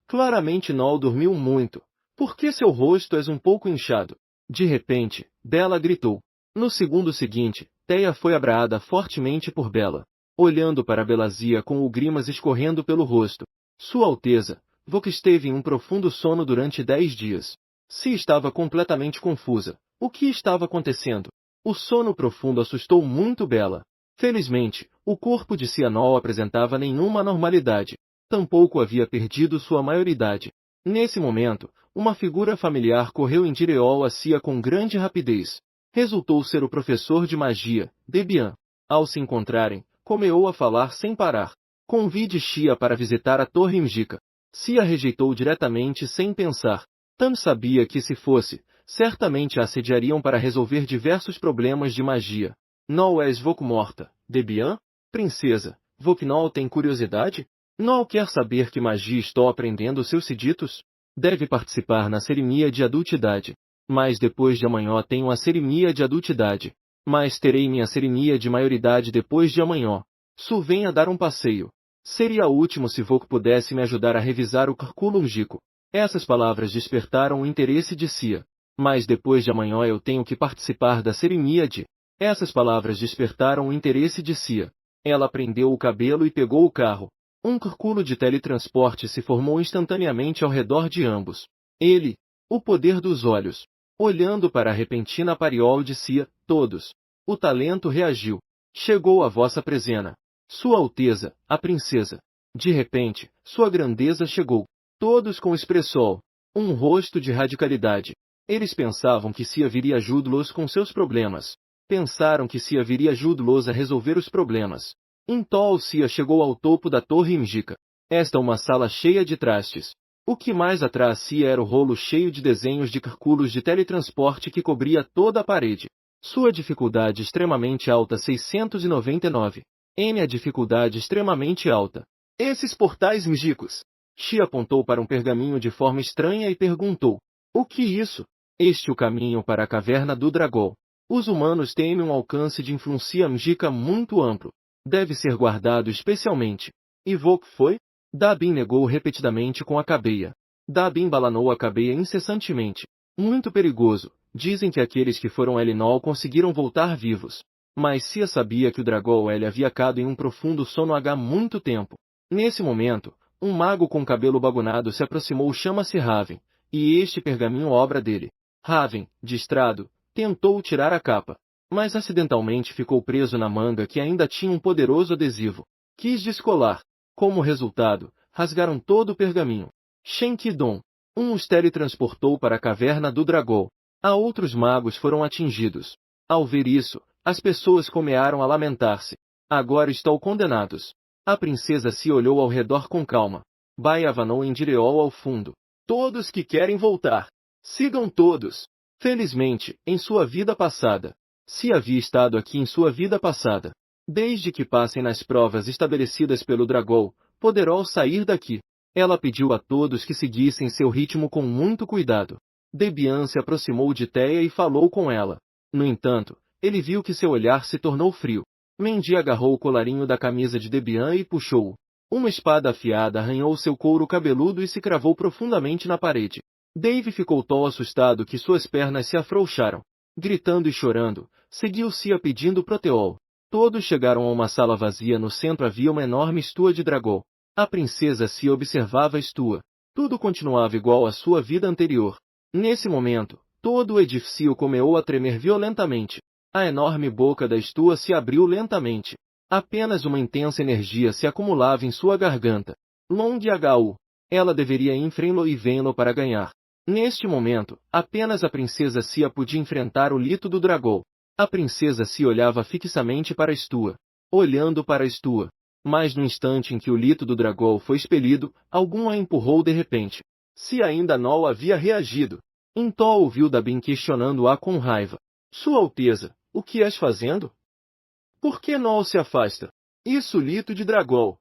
Claramente não dormiu muito. Por que seu rosto é um pouco inchado? De repente, Bela gritou. No segundo seguinte, Teia foi abraada fortemente por Bela. Olhando para Belazia com o grimas escorrendo pelo rosto. Sua Alteza, Vok esteve em um profundo sono durante 10 dias. Se estava completamente confusa. O que estava acontecendo? O sono profundo assustou muito Bela. Felizmente, o corpo de Cianol apresentava nenhuma anormalidade. Tampouco havia perdido sua maioridade. Nesse momento, uma figura familiar correu em direção a Cia com grande rapidez. Resultou ser o professor de magia, Debian. Ao se encontrarem, começou a falar sem parar. Convide Xia para visitar a Torre Mjica. Cia rejeitou diretamente sem pensar. Tam sabia que se fosse, certamente a assediariam para resolver diversos problemas de magia. Não és Vok morta, Debian? Princesa, Vok não tem curiosidade? Não quer saber que magia estou aprendendo seus seditos? Deve participar na cerimônia de adultidade. Mas depois de amanhã tenho a cerimônia de adultidade. Mas terei minha cerimônia de maioridade depois de amanhã. Su venha dar um passeio. Seria último se Vok pudesse me ajudar a revisar o currículo Mjico. Essas palavras despertaram o interesse de Cia. Mas depois de amanhã eu tenho que participar da cerimônia de... Essas palavras despertaram o interesse de Cia. Ela prendeu o cabelo e pegou o carro. Um currículo de teletransporte se formou instantaneamente ao redor de ambos. Ele, o poder dos olhos, olhando para a repentina apariol de Cia, todos. O talento reagiu. Chegou a vossa presena. Sua Alteza, a princesa. De repente, sua grandeza chegou. Todos com expressou um rosto de radicalidade. Eles pensavam que Sia viria ajudá-los com seus problemas. Pensaram que Sia viria ajudá-los a resolver os problemas. Então Sia chegou ao topo da torre Imjika. Esta uma sala cheia de trastes. O que mais atrás Sia era o rolo cheio de desenhos de cálculos de teletransporte que cobria toda a parede. Sua dificuldade extremamente alta 699. A dificuldade extremamente alta. Esses portais místicos. Xi apontou para um pergaminho de forma estranha e perguntou: o que é isso? Este é o caminho para a caverna do dragão. Os humanos têm um alcance de influência mágica muito amplo. Deve ser guardado especialmente. E o que foi? Dabin negou repetidamente com a cabeça. Dabin balanou a cabeça incessantemente. Muito perigoso. Dizem que aqueles que foram Elinol conseguiram voltar vivos. Mas Sia sabia que o dragão ele havia caído em um profundo sono há muito tempo. Nesse momento, um mago com cabelo bagunado se aproximou, chama-se Raven, e este pergaminho obra dele. Raven, distrado, tentou tirar a capa, mas acidentalmente ficou preso na manga que ainda tinha um poderoso adesivo. Quis descolar. Como resultado, rasgaram todo o pergaminho. Shen Qidong os teletransportou para a caverna do dragão. A outros magos foram atingidos. Ao ver isso, as pessoas começaram a lamentar-se. Agora estão condenados. A princesa se olhou ao redor com calma. Bai avanou em direção ao fundo. Todos que querem voltar. Sigam todos. Felizmente, em sua vida passada. Se havia estado aqui em sua vida passada. Desde que passem nas provas estabelecidas pelo dragão, poderão sair daqui. Ela pediu a todos que seguissem seu ritmo com muito cuidado. Debian se aproximou de Teia e falou com ela. No entanto, ele viu que seu olhar se tornou frio. Mendy agarrou o colarinho da camisa de Debian e puxou-o. Uma espada afiada arranhou seu couro cabeludo e se cravou profundamente na parede. Dave ficou tão assustado que suas pernas se afrouxaram. Gritando e chorando, seguiu-se a pedindo proteol. Todos chegaram a uma sala vazia. No centro havia uma enorme estua de dragão. A princesa se observava a estua. Tudo continuava igual à sua vida anterior. Nesse momento, todo o edifício começou a tremer violentamente. A enorme boca da estua se abriu lentamente. Apenas uma intensa energia se acumulava em sua garganta. Long Hu. Ela deveria enfrentá-lo e vê-lo para ganhar. Neste momento, apenas a princesa Sia podia enfrentar o lito do dragão. A princesa se olhava fixamente para a estua. Olhando para a estua. Mas no instante em que o lito do dragão foi expelido, algum a empurrou de repente. Se ainda não havia reagido. Então ouviu Dabin questionando-a com raiva. Sua Alteza, o que és fazendo? Por que não se afasta? Isso lito de dragão.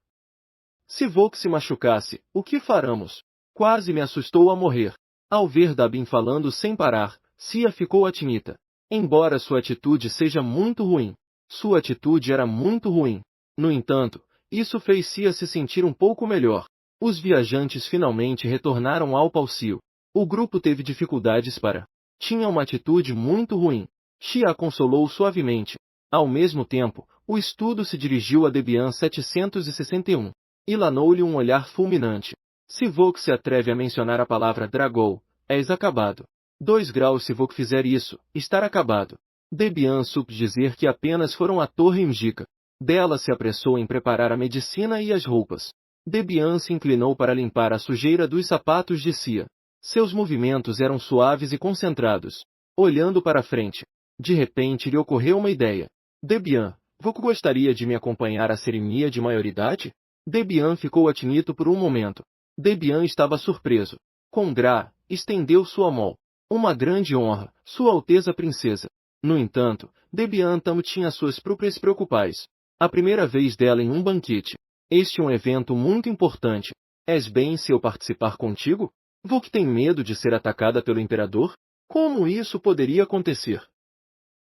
Se Vok se machucasse, o que faremos? Quase me assustou a morrer. Ao ver Dabin falando sem parar, Sia ficou atinita. Embora sua atitude seja muito ruim. Sua atitude era muito ruim. No entanto, isso fez Sia se sentir um pouco melhor. Os viajantes finalmente retornaram ao Palcio. O grupo teve dificuldades para. Tinha uma atitude muito ruim. Xia a consolou suavemente. Ao mesmo tempo, o estudo se dirigiu a Debian 761. E lanou-lhe um olhar fulminante. Se Vok se atreve a mencionar a palavra dragão, és acabado. 2 graus se Vok fizer isso, estar acabado. Debian soube dizer que apenas foram à torre Imjika. Dela se apressou em preparar a medicina e as roupas. Debian se inclinou para limpar a sujeira dos sapatos de Sia. Seus movimentos eram suaves e concentrados. Olhando para frente. De repente lhe ocorreu uma ideia. Debian, Vok gostaria de me acompanhar à cerimônia de maioridade? Debian ficou atinito por um momento. Debian estava surpreso. Com estendeu sua mão. Uma grande honra, Sua Alteza Princesa. No entanto, Debian também tinha suas próprias preocupações. A primeira vez dela em um banquete. Este é um evento muito importante. És bem se eu participar contigo? Vok tem medo de ser atacada pelo imperador? Como isso poderia acontecer?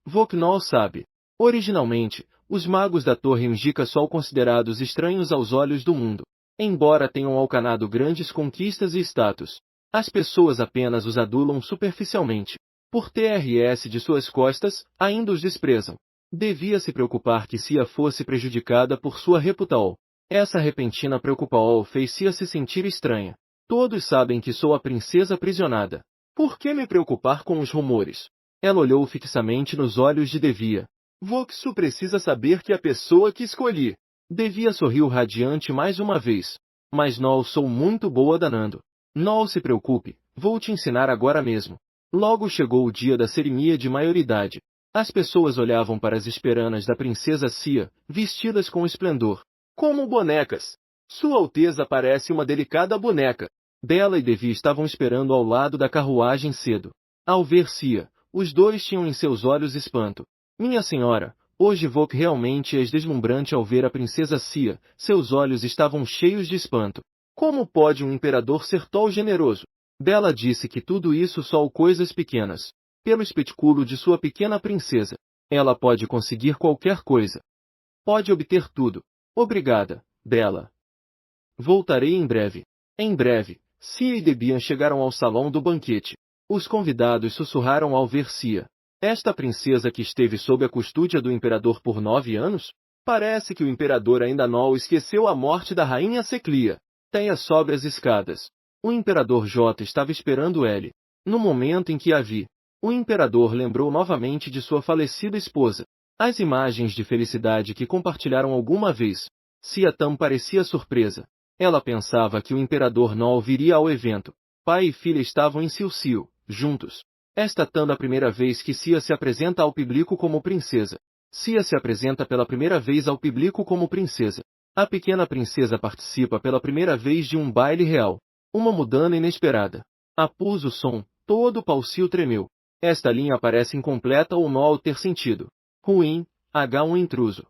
Vok não sabe. Originalmente, os magos da Torre Imjika são considerados estranhos aos olhos do mundo. Embora tenham alcançado grandes conquistas e status, as pessoas apenas os adulam superficialmente. Por TRS de suas costas, ainda os desprezam. Devia se preocupar que Sia fosse prejudicada por sua reputação. Essa repentina preocupação fez Sia se sentir estranha. Todos sabem que sou a princesa aprisionada. Por que me preocupar com os rumores? Ela olhou fixamente nos olhos de Devia. Voksu precisa saber que a pessoa que escolhi Devia sorriu radiante mais uma vez. Mas Nol, sou muito boa danando. Nol, se preocupe, vou te ensinar agora mesmo. Logo chegou o dia da cerimônia de maioridade. As pessoas olhavam para as esperanas da princesa Cia, vestidas com esplendor. Como bonecas. Sua Alteza parece uma delicada boneca. Bela e Devi estavam esperando ao lado da carruagem cedo. Ao ver Cia, os dois tinham em seus olhos espanto. Minha senhora, hoje Vok realmente és deslumbrante ao ver a princesa Cia, seus olhos estavam cheios de espanto. Como pode um imperador ser tão generoso? Bela disse que tudo isso só coisas pequenas. Pelo espetáculo de sua pequena princesa, ela pode conseguir qualquer coisa. Pode obter tudo. Obrigada, Bela. Voltarei em breve. Em breve, Cia e Debian chegaram ao salão do banquete. Os convidados sussurraram ao ver Cia. Esta princesa que esteve sob a custódia do imperador por 9 anos? Parece que o imperador ainda não esqueceu a morte da rainha Seclia. Teia sobre as escadas. O imperador J estava esperando ele. No momento em que a vi, o imperador lembrou novamente de sua falecida esposa. As imagens de felicidade que compartilharam alguma vez. Cia Tam parecia surpresa. Ela pensava que o imperador não viria ao evento. Pai e filha estavam em Silcio, juntos. Esta Tam a primeira vez que Cia se apresenta ao público como princesa. Cia se apresenta pela primeira vez ao público como princesa. A pequena princesa participa pela primeira vez de um baile real. Uma mudança inesperada. Após o som, todo o palco tremeu. Esta linha parece incompleta ou mal ter sentido. Ruim, um intruso.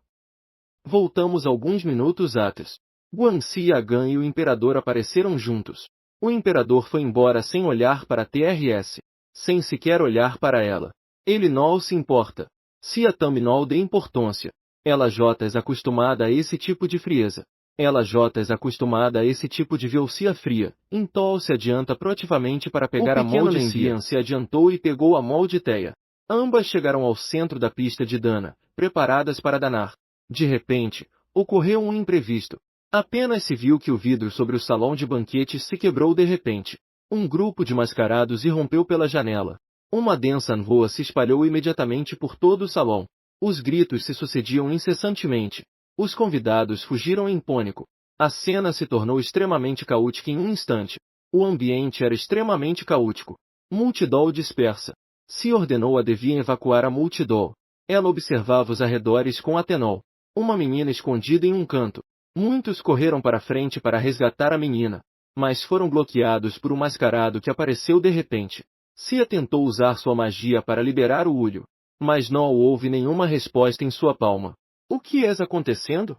Voltamos alguns minutos atrás. Guanxi e Agan e o imperador apareceram juntos. O imperador foi embora sem olhar para TRS. Sem sequer olhar para ela. Ele não se importa. Cia Tam não dê importância. Ela J é acostumada a esse tipo de frieza. Ela J é acostumada a esse tipo de violência fria. Então se adianta proativamente para pegar a mão de Cia. Se adiantou e pegou a mão de Teia. Ambas chegaram ao centro da pista de Dana, preparadas para danar. De repente, ocorreu um imprevisto. Apenas se viu que o vidro sobre o salão de banquetes se quebrou de repente. Um grupo de mascarados irrompeu pela janela. Uma densa voa se espalhou imediatamente por todo o salão. Os gritos se sucediam incessantemente. Os convidados fugiram em pânico. A cena se tornou extremamente caótica em um instante. O ambiente era extremamente caótico. Multidão dispersa. Se ordenou a Devian evacuar a multidão. Ela observava os arredores com atenol. Uma menina escondida em um canto. Muitos correram para frente para resgatar a menina, mas foram bloqueados por um mascarado que apareceu de repente. Cia tentou usar sua magia para liberar o olho, mas não houve nenhuma resposta em sua palma. O que está acontecendo?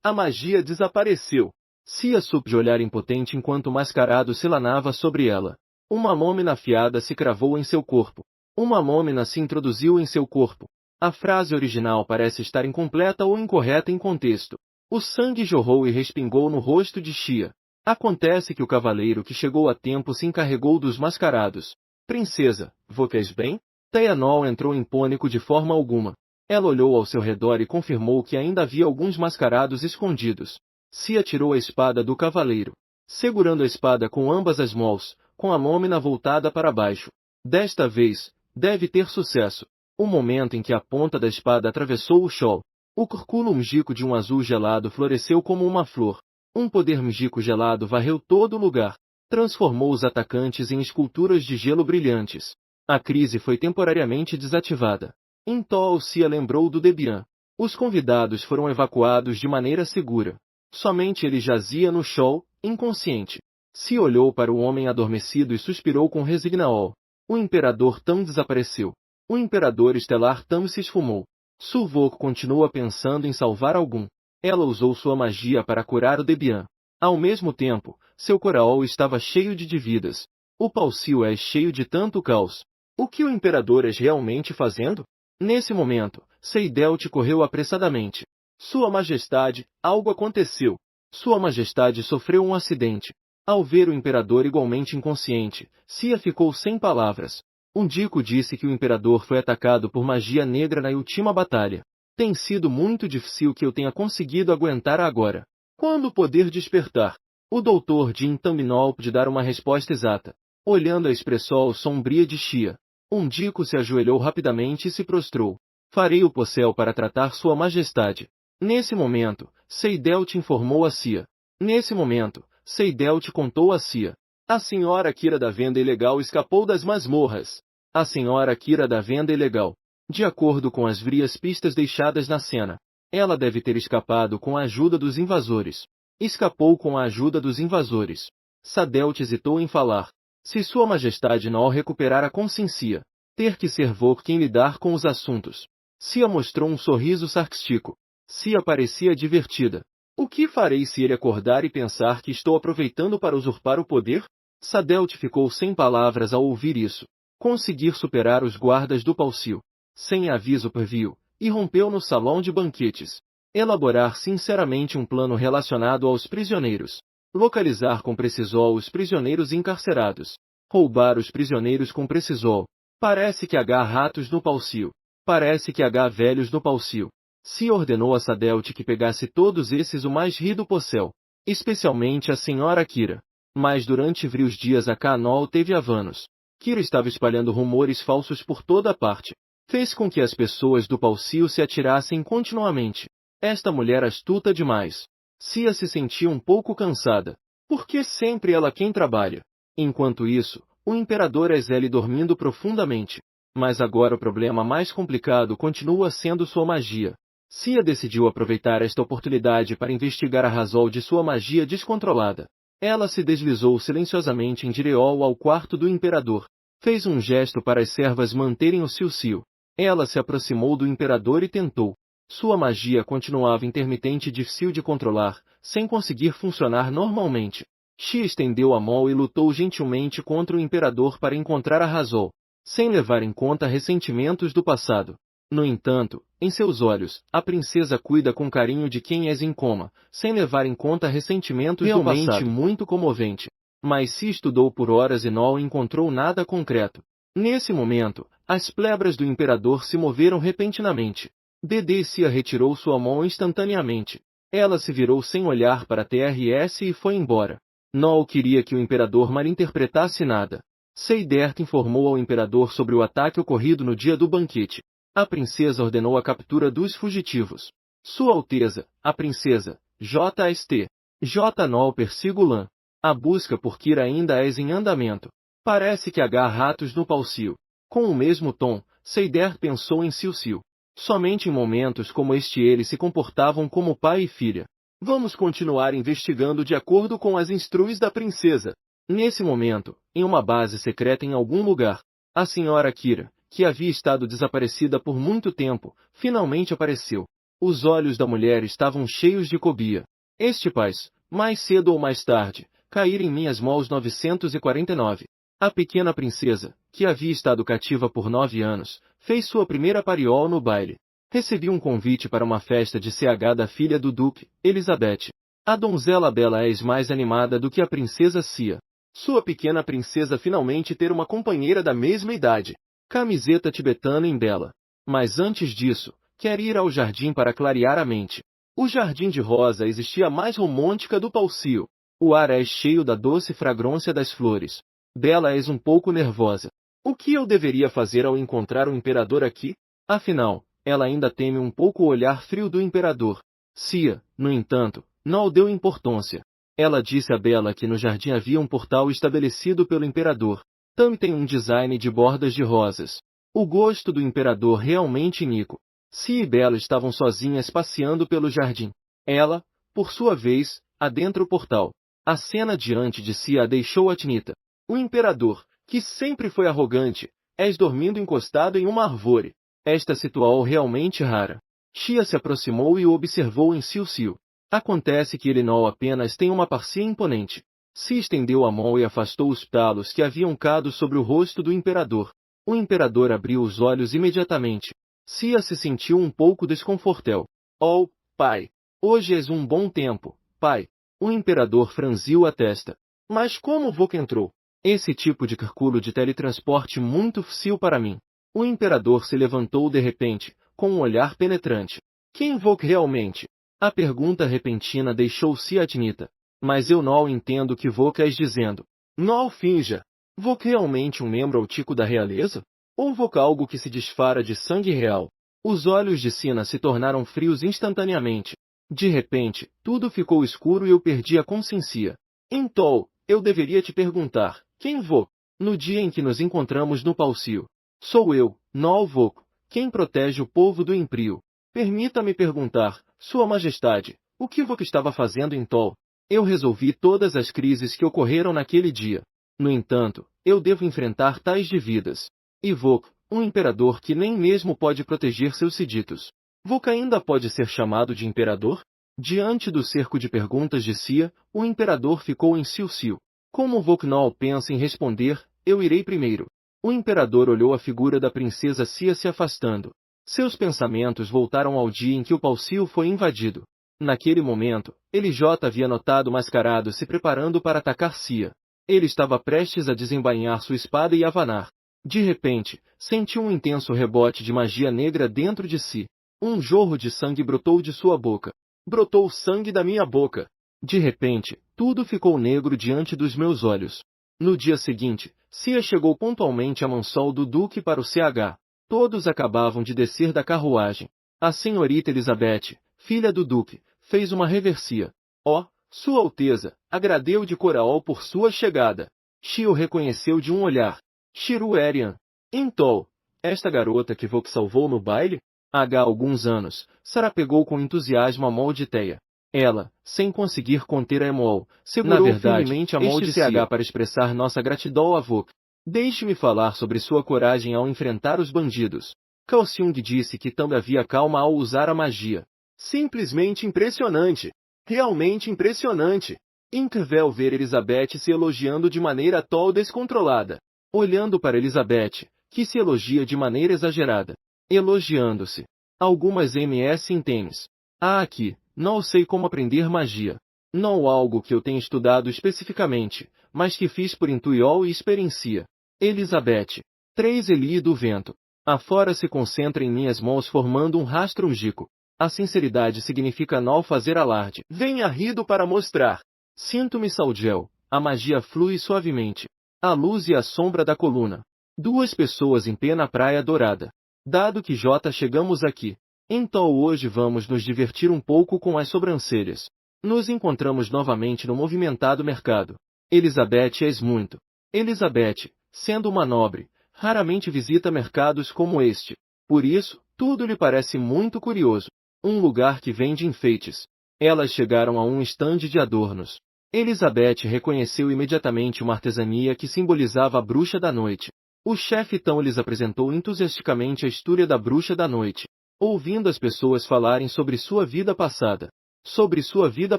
A magia desapareceu. Cia soube de olhar impotente enquanto o mascarado se lanava sobre ela. Uma lâmina afiada se cravou em seu corpo. Uma lâmina se introduziu em seu corpo. A frase original parece estar incompleta ou incorreta em contexto. O sangue jorrou e respingou no rosto de Cia. Acontece que o cavaleiro que chegou a tempo se encarregou dos mascarados. Princesa, vocês bem? Teanol entrou em pânico de forma alguma. Ela olhou ao seu redor e confirmou que ainda havia alguns mascarados escondidos. Cia tirou a espada do cavaleiro. Segurando a espada com ambas as mãos, com a lâmina voltada para baixo. Desta vez, deve ter sucesso. O momento em que a ponta da espada atravessou o chão. O círculo mágico de um azul gelado floresceu como uma flor. Um poder mágico gelado varreu todo o lugar. Transformou os atacantes em esculturas de gelo brilhantes. A crise foi temporariamente desativada. Então Cia lembrou do Debian. Os convidados foram evacuados de maneira segura. Somente ele jazia no chão, inconsciente. Cia olhou para o homem adormecido e suspirou com resignação. O imperador Tam desapareceu. O imperador estelar Tam se esfumou. Suvok continua pensando em salvar algum. Ela usou sua magia para curar o Debian. Ao mesmo tempo, seu coração estava cheio de dívidas. O Palcio é cheio de tanto caos. O que o imperador é realmente fazendo? Nesse momento, Seidelt correu apressadamente. Sua Majestade, algo aconteceu. Sua Majestade sofreu um acidente. Ao ver o imperador igualmente inconsciente, Cia ficou sem palavras. Um Dico disse que o imperador foi atacado por magia negra na última batalha. Tem sido muito difícil que eu tenha conseguido aguentar agora. Quando poder despertar? O Dr. Jin também não pôde dar uma resposta exata. Olhando a expressão sombria de Cia, um Dico se ajoelhou rapidamente e se prostrou. Farei o possível para tratar Sua Majestade. Nesse momento, Seidelt informou a Cia. Nesse momento, Seidelt contou a Cia. A senhora Kira da venda ilegal escapou das masmorras. A senhora Kira da venda ilegal. De acordo com as frias pistas deixadas na cena, ela deve ter escapado com a ajuda dos invasores. Escapou com a ajuda dos invasores. Sadelt hesitou em falar. Se Sua Majestade não recuperar a consciência, ter que ser Vok quem lidar com os assuntos. Cia mostrou um sorriso sarcástico. Cia parecia divertida. O que farei se ele acordar e pensar que estou aproveitando para usurpar o poder? Sadelt ficou sem palavras ao ouvir isso. Conseguir superar os guardas do Palcio, sem aviso prévio, e rompeu no salão de banquetes. Elaborar sinceramente um plano relacionado aos prisioneiros. Localizar com precisão os prisioneiros encarcerados. Roubar os prisioneiros com precisão. Parece que há ratos no Palcio. Parece que há velhos no Palcio. Se ordenou a Sadelt que pegasse todos esses o mais rido possível, especialmente a senhora Kira. Mas durante frios dias a Canol teve avanos. Kira estava espalhando rumores falsos por toda a parte. Fez com que as pessoas do Palcio se atirassem continuamente. Esta mulher astuta demais. Cia se sentia um pouco cansada. Porque sempre ela quem trabalha. Enquanto isso, o imperador Ezeli dormindo profundamente. Mas agora o problema mais complicado continua sendo sua magia. Cia decidiu aproveitar esta oportunidade para investigar a razão de sua magia descontrolada. Ela se deslizou silenciosamente em direção ao quarto do imperador. Fez um gesto para as servas manterem o silcio. Ela se aproximou do imperador e tentou. Sua magia continuava intermitente e difícil de controlar, sem conseguir funcionar normalmente. Xi estendeu a mão e lutou gentilmente contra o imperador para encontrar a razão, sem levar em conta ressentimentos do passado. No entanto, em seus olhos, a princesa cuida com carinho de quem és em coma, sem levar em conta ressentimentos do passado. Realmente muito comovente. Mas se estudou por horas e não encontrou nada concreto. Nesse momento, as plebras do imperador se moveram repentinamente. Dedê Cia retirou sua mão instantaneamente. Ela se virou sem olhar para TRS e foi embora. Não queria que o imperador malinterpretasse nada. Seidert informou ao imperador sobre o ataque ocorrido no dia do banquete. A princesa ordenou a captura dos fugitivos. Sua Alteza, a princesa, J.St. J. Nol Persigulan. A busca por Kira ainda é em andamento. Parece que há ratos no Palcio. Com o mesmo tom, Seidert pensou em Silcio. Somente em momentos como este eles se comportavam como pai e filha. Vamos continuar investigando de acordo com as instruções da princesa. Nesse momento, em uma base secreta em algum lugar, a senhora Kira, que havia estado desaparecida por muito tempo, finalmente apareceu. Os olhos da mulher estavam cheios de cobia. Este paz, mais cedo ou mais tarde, cair em minhas mãos 949. A pequena princesa, que havia estado cativa por 9 anos, fez sua primeira pariol no baile. Recebi um convite para uma festa de CH da filha do Duque, Elizabeth. A donzela Bela é mais animada do que a princesa Cia. Sua pequena princesa finalmente ter uma companheira da mesma idade. Camiseta tibetana em Bela. Mas antes disso, quer ir ao jardim para clarear a mente. O jardim de rosa existia mais romântica do Palcio. O ar é cheio da doce fragrância das flores. Bela és um pouco nervosa. O que eu deveria fazer ao encontrar o imperador aqui? Afinal, ela ainda teme um pouco o olhar frio do imperador. Cia, no entanto, não deu importância. Ela disse a Bela que no jardim havia um portal estabelecido pelo imperador. Também tem um design de bordas de rosas. O gosto do imperador realmente inico. Cia e Bela estavam sozinhas passeando pelo jardim. Ela, por sua vez, adentra o portal. A cena diante de Cia a deixou atinita. O imperador, que sempre foi arrogante, és dormindo encostado em uma árvore. Esta situação realmente rara. Xia se aproximou e o observou em silcio. Acontece que ele não apenas tem uma aparência imponente. Se estendeu a mão e afastou os talos que haviam caído sobre o rosto do imperador. O imperador abriu os olhos imediatamente. Cia se sentiu um pouco desconfortável. Oh, pai! Hoje és um bom tempo, pai! O imperador franziu a testa. Mas como Vok entrou? Esse tipo de cálculo de teletransporte muito fácil para mim. O imperador se levantou de repente, com um olhar penetrante. Quem Vok realmente? A pergunta repentina deixou-se atinita. Mas eu não entendo o que Vok és dizendo. Não finja. Vok realmente um membro altico da realeza? Ou Vok algo que se disfara de sangue real? Os olhos de Sina se tornaram frios instantaneamente. De repente, tudo ficou escuro e eu perdi a consciência. Então, eu deveria te perguntar, quem vou? No dia em que nos encontramos no Palcio. Sou eu, Nolvoco, quem protege o povo do Imprio. Permita-me perguntar, Sua Majestade, o que Vok estava fazendo em Tol? Eu resolvi todas as crises que ocorreram naquele dia. No entanto, eu devo enfrentar tais dívidas. E Vok, um imperador que nem mesmo pode proteger seus súditos. Vok ainda pode ser chamado de imperador? Diante do cerco de perguntas de Cia, o imperador ficou em silêncio. Como Voknol pensa em responder, eu irei primeiro. O imperador olhou a figura da princesa Cia se afastando. Seus pensamentos voltaram ao dia em que o Palcio foi invadido. Naquele momento, LJ havia notado o mascarado se preparando para atacar Cia. Ele estava prestes a desembainhar sua espada e avanar. De repente, sentiu um intenso rebote de magia negra dentro de si. Um jorro de sangue brotou de sua boca. Brotou sangue da minha boca. De repente, tudo ficou negro diante dos meus olhos. No dia seguinte, Cia chegou pontualmente à mansão do Duque para o CH. Todos acabavam de descer da carruagem. A senhorita Elizabeth, filha do Duque, fez uma reverencia. Oh, Sua Alteza, agradeu de coração por sua chegada. Shio reconheceu de um olhar. Shiru Erian. Então, esta garota que Vok salvou no baile? Há alguns anos, Sarah pegou com entusiasmo a Molditeia. Ela, sem conseguir conter a Emol, segurou firmemente a Molditeia para expressar nossa gratidão a Vok. Deixe-me falar sobre sua coragem ao enfrentar os bandidos. Kaoseung disse que também havia calma ao usar a magia. Simplesmente impressionante. Realmente impressionante. Incrível ver Elizabeth se elogiando de maneira tão descontrolada. Olhando para Elizabeth, que se elogia de maneira exagerada. Elogiando-se. Algumas ms em tênis. Aqui, não sei como aprender magia. Não algo que eu tenha estudado especificamente, mas que fiz por intuição e experiência. Elizabeth. 3 Eli do vento. Afora se concentra em minhas mãos formando um rastro ungico. A sinceridade significa não fazer alarde. Venha rido para mostrar. Sinto-me Salgel. A magia flui suavemente. A luz e a sombra da coluna. 2 pessoas em pé na praia dourada. Dado que chegamos aqui. Então hoje vamos nos divertir um pouco com as sobrancelhas. Nos encontramos novamente no movimentado mercado. Elizabeth és muito. Elizabeth, sendo uma nobre, raramente visita mercados como este. Por isso, tudo lhe parece muito curioso. Um lugar que vende enfeites. Elas chegaram a um estande de adornos. Elizabeth reconheceu imediatamente uma artesania que simbolizava a bruxa da noite. O chefe então lhes apresentou entusiasticamente a história da bruxa da noite. Ouvindo as pessoas falarem sobre sua vida passada. Sobre sua vida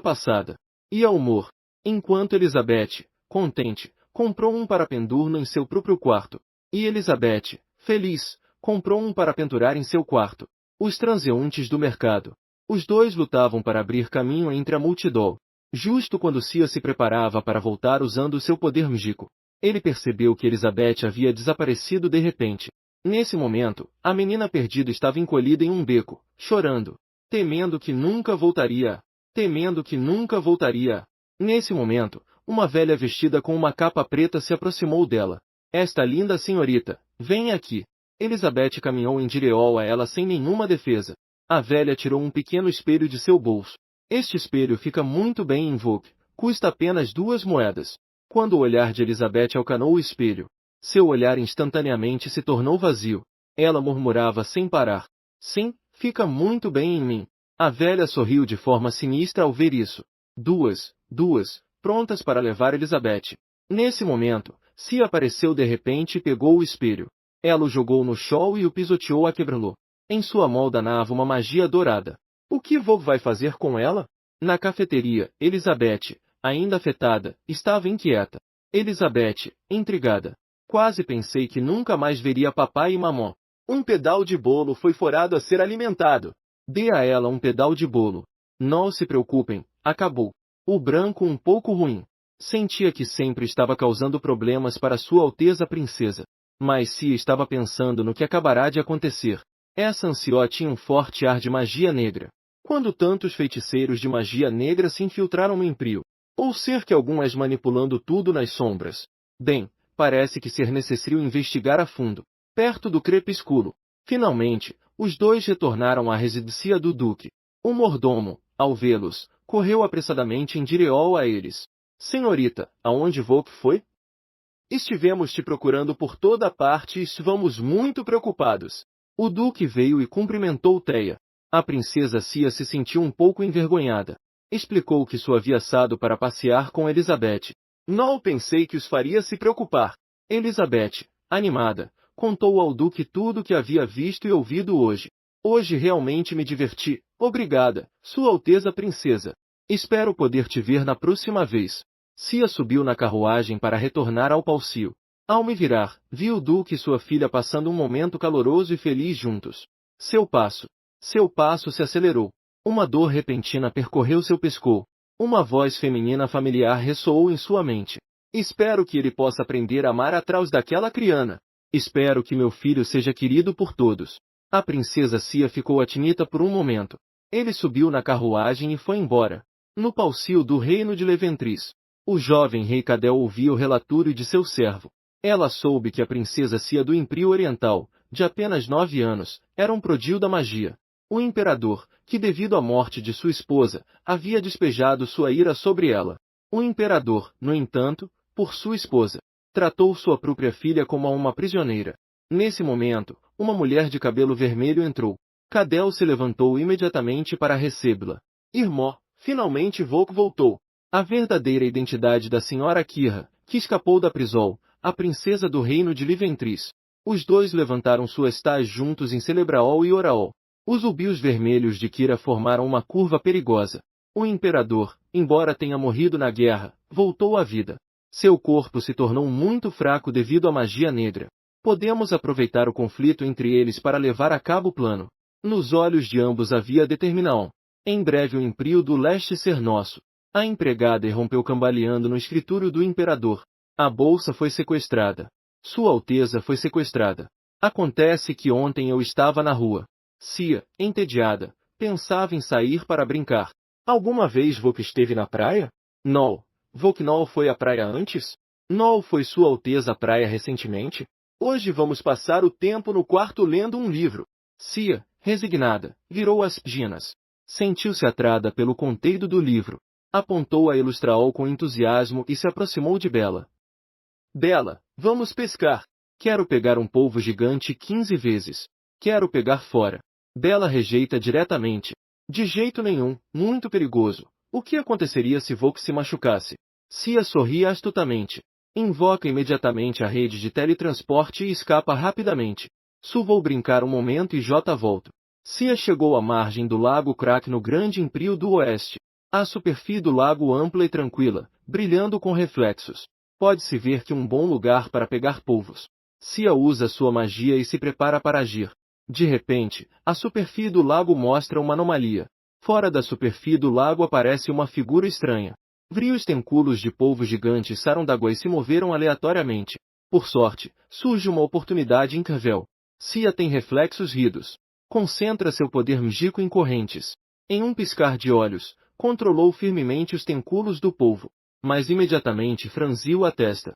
passada. E ao humor. Enquanto Elizabeth, contente, comprou um para pendurno em seu próprio quarto. E Elizabeth, feliz, comprou um para pendurar em seu quarto. Os transeuntes do mercado. Os dois lutavam para abrir caminho entre a multidão. Justo quando Cia se preparava para voltar usando seu poder mágico, ele percebeu que Elizabeth havia desaparecido de repente. Nesse momento, a menina perdida estava encolhida em um beco, chorando, temendo que nunca voltaria. Temendo que nunca voltaria. Nesse momento, uma velha vestida com uma capa preta se aproximou dela. Esta linda senhorita, venha aqui. Elizabeth caminhou em direção a ela sem nenhuma defesa. A velha tirou um pequeno espelho de seu bolso. Este espelho fica muito bem em Vok, custa apenas 2 moedas. Quando o olhar de Elizabeth alcanou o espelho, seu olhar instantaneamente se tornou vazio. Ela murmurava sem parar. Sim, fica muito bem em mim. A velha sorriu de forma sinistra ao ver isso. Duas, prontas para levar Elizabeth. Nesse momento, Cia apareceu de repente e pegou o espelho. Ela o jogou no chão e o pisoteou a quebrá-lo. Em sua mão danava uma magia dourada. O que Vok vai fazer com ela? Na cafeteria, Elizabeth, ainda afetada, estava inquieta. Elizabeth, intrigada. Quase pensei que nunca mais veria papai e mamã. Um pedal de bolo foi forado a ser alimentado. Dê a ela um pedal de bolo. Não se preocupem, acabou. O branco um pouco ruim. Sentia que sempre estava causando problemas para Sua Alteza Princesa. Mas Cia estava pensando no que acabará de acontecer. Essa anciã tinha um forte ar de magia negra. Quando tantos feiticeiros de magia negra se infiltraram no Imprio? Ou ser que algumas manipulando tudo nas sombras? Bem, parece que ser necessário investigar a fundo. Perto do crepúsculo. Finalmente, os dois retornaram à residência do Duque. O mordomo, Ao vê-los, correu apressadamente em direção a eles. Senhorita, aonde Vok foi? Estivemos te procurando por toda parte e estávamos muito preocupados. O duque veio e cumprimentou Theia. A princesa Cia se sentiu um pouco envergonhada. Explicou que sua havia saído para passear com Elizabeth. Não pensei que os faria se preocupar. Elizabeth, animada, contou ao duque tudo o que havia visto e ouvido hoje. Hoje realmente me diverti. Obrigada, Sua Alteza Princesa. Espero poder te ver na próxima vez. Cia subiu na carruagem para retornar ao Palcio. Ao me virar, vi o duque e sua filha passando um momento caloroso e feliz juntos. Seu passo se acelerou. Uma dor repentina percorreu seu pescoço. Uma voz feminina familiar ressoou em sua mente. Espero que ele possa aprender a amar atrás daquela criana. Espero que meu filho seja querido por todos. A princesa Cia ficou atinita por um momento. Ele subiu na carruagem e foi embora. No Palcio do reino de Leventris, o jovem rei Cadel ouvia o relatório de seu servo. Ela soube que a princesa Cia do Império Oriental, de apenas 9 anos, era um prodígio da magia. O imperador, que devido à morte de sua esposa, havia despejado sua ira sobre ela. O imperador, no entanto, por sua esposa, tratou sua própria filha como a uma prisioneira. Nesse momento, uma mulher de cabelo vermelho entrou. Cadel se levantou imediatamente para recebê-la. Irmã, finalmente Vok voltou. A verdadeira identidade da senhora Kira, que escapou da prisão, a princesa do reino de Leventris. Os dois levantaram suas tais juntos em Celebraol e Oraol. Os ubios vermelhos de Kira formaram uma curva perigosa. O imperador, embora tenha morrido na guerra, voltou à vida. Seu corpo se tornou muito fraco devido à magia negra. Podemos aproveitar o conflito entre eles para levar a cabo o plano. Nos olhos de ambos havia determinação. Em breve o Império do Leste ser nosso. A empregada irrompeu cambaleando no escritório do imperador. A bolsa foi sequestrada. Sua Alteza foi sequestrada. Acontece que ontem eu estava na rua. Cia, entediada, pensava em sair para brincar. Alguma vez Vok esteve na praia? Não. Vok não foi à praia antes? Não foi Sua Alteza à praia recentemente? Hoje vamos passar o tempo no quarto lendo um livro. Cia, resignada, virou as páginas. Sentiu-se atrada pelo conteúdo do livro. Apontou a ilustraol com entusiasmo e se aproximou de Bela. Bela, vamos pescar. Quero pegar um polvo gigante 15 vezes. Quero pegar fora. Bela rejeita diretamente. De jeito nenhum, muito perigoso. O que aconteceria se Vok se machucasse? Cia sorri astutamente. Invoca imediatamente a rede de teletransporte e escapa rapidamente. Vou brincar um momento e volto. Cia chegou à margem do lago Krak no grande Império do Oeste. A superfície do lago ampla e tranquila, brilhando com reflexos. Pode-se ver que um bom lugar para pegar polvos. Cia usa sua magia e se prepara para agir. De repente, a superfície do lago mostra uma anomalia. Fora da superfície do lago aparece uma figura estranha. Vrios tentáculos de polvo gigante saíram d'água e se moveram aleatoriamente. Por sorte, surge uma oportunidade incrível. Cia tem reflexos ridos. Concentra seu poder mágico em correntes. Em um piscar de olhos, controlou firmemente os tentáculos do polvo. Mas imediatamente franziu a testa.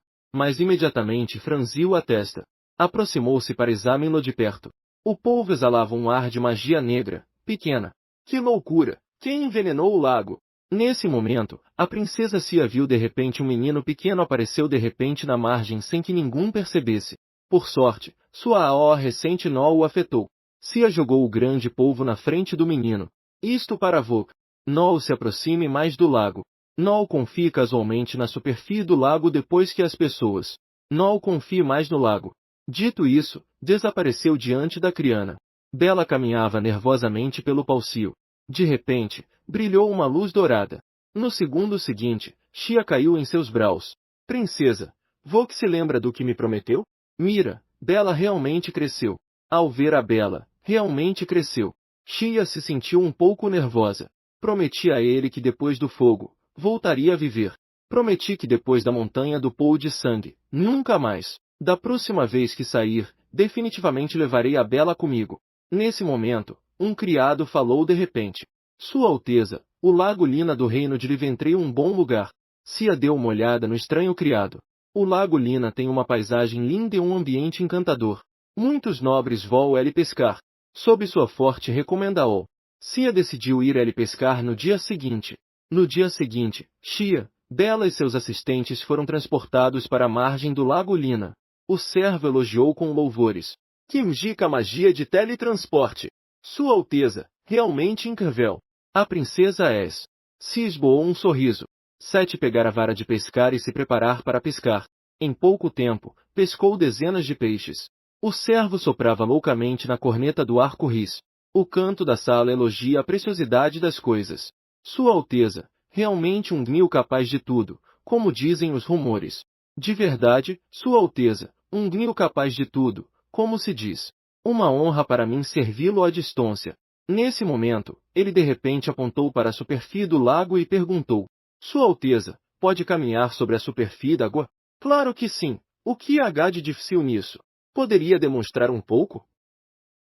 Aproximou-se para examiná-lo de perto. O polvo exalava um ar de magia negra, pequena. Que loucura! Quem envenenou o lago? Nesse momento, a princesa Cia viu de repente um menino pequeno apareceu de repente na margem sem que ninguém percebesse. Por sorte, sua aura recente não o afetou. Cia jogou o grande polvo na frente do menino. Isto para Vok. Não se aproxime mais do lago. Não confie casualmente na superfície do lago depois que as pessoas. Não confie mais no lago. Dito isso, desapareceu diante da criana. Bela caminhava nervosamente pelo palcio. De repente, brilhou uma luz dourada. No segundo seguinte, Cia caiu em seus braços. Princesa, Vok se lembra do que me prometeu? Mira, Bela realmente cresceu. Ao ver a Bela, realmente cresceu. Cia se sentiu um pouco nervosa. Prometi a ele que depois do fogo, voltaria a viver. Prometi que depois da montanha do pôr de sangue, nunca mais. Da próxima vez que sair, definitivamente levarei a Bela comigo. Nesse momento, um criado falou de repente. Sua Alteza, o Lago Lina do reino de Leventris é um bom lugar. Cia deu uma olhada no estranho criado. O Lago Lina tem uma paisagem linda e um ambiente encantador. Muitos nobres vão ali pescar. Sob sua forte recomendação. Sia decidiu ir ali pescar no dia seguinte. No dia seguinte, Xia, Bela e seus assistentes foram transportados para a margem do lago Lina. O servo elogiou com louvores. Que magica magia de teletransporte! Sua Alteza, realmente incrível! A princesa S. Se esboou um sorriso. Sete pegar a vara de pescar e se preparar para pescar. Em pouco tempo, pescou dezenas de peixes. O servo soprava loucamente na corneta do arco-íris. O canto da sala elogia a preciosidade das coisas. Sua Alteza, realmente um gnil capaz de tudo, como dizem os rumores. De verdade, Sua Alteza, um gnil capaz de tudo, como se diz. Uma honra para mim servi-lo à distância. Nesse momento, ele de repente apontou para a superfície do lago e perguntou: Sua Alteza, pode caminhar sobre a superfície da água? Claro que sim. O que há de difícil nisso? Poderia demonstrar um pouco?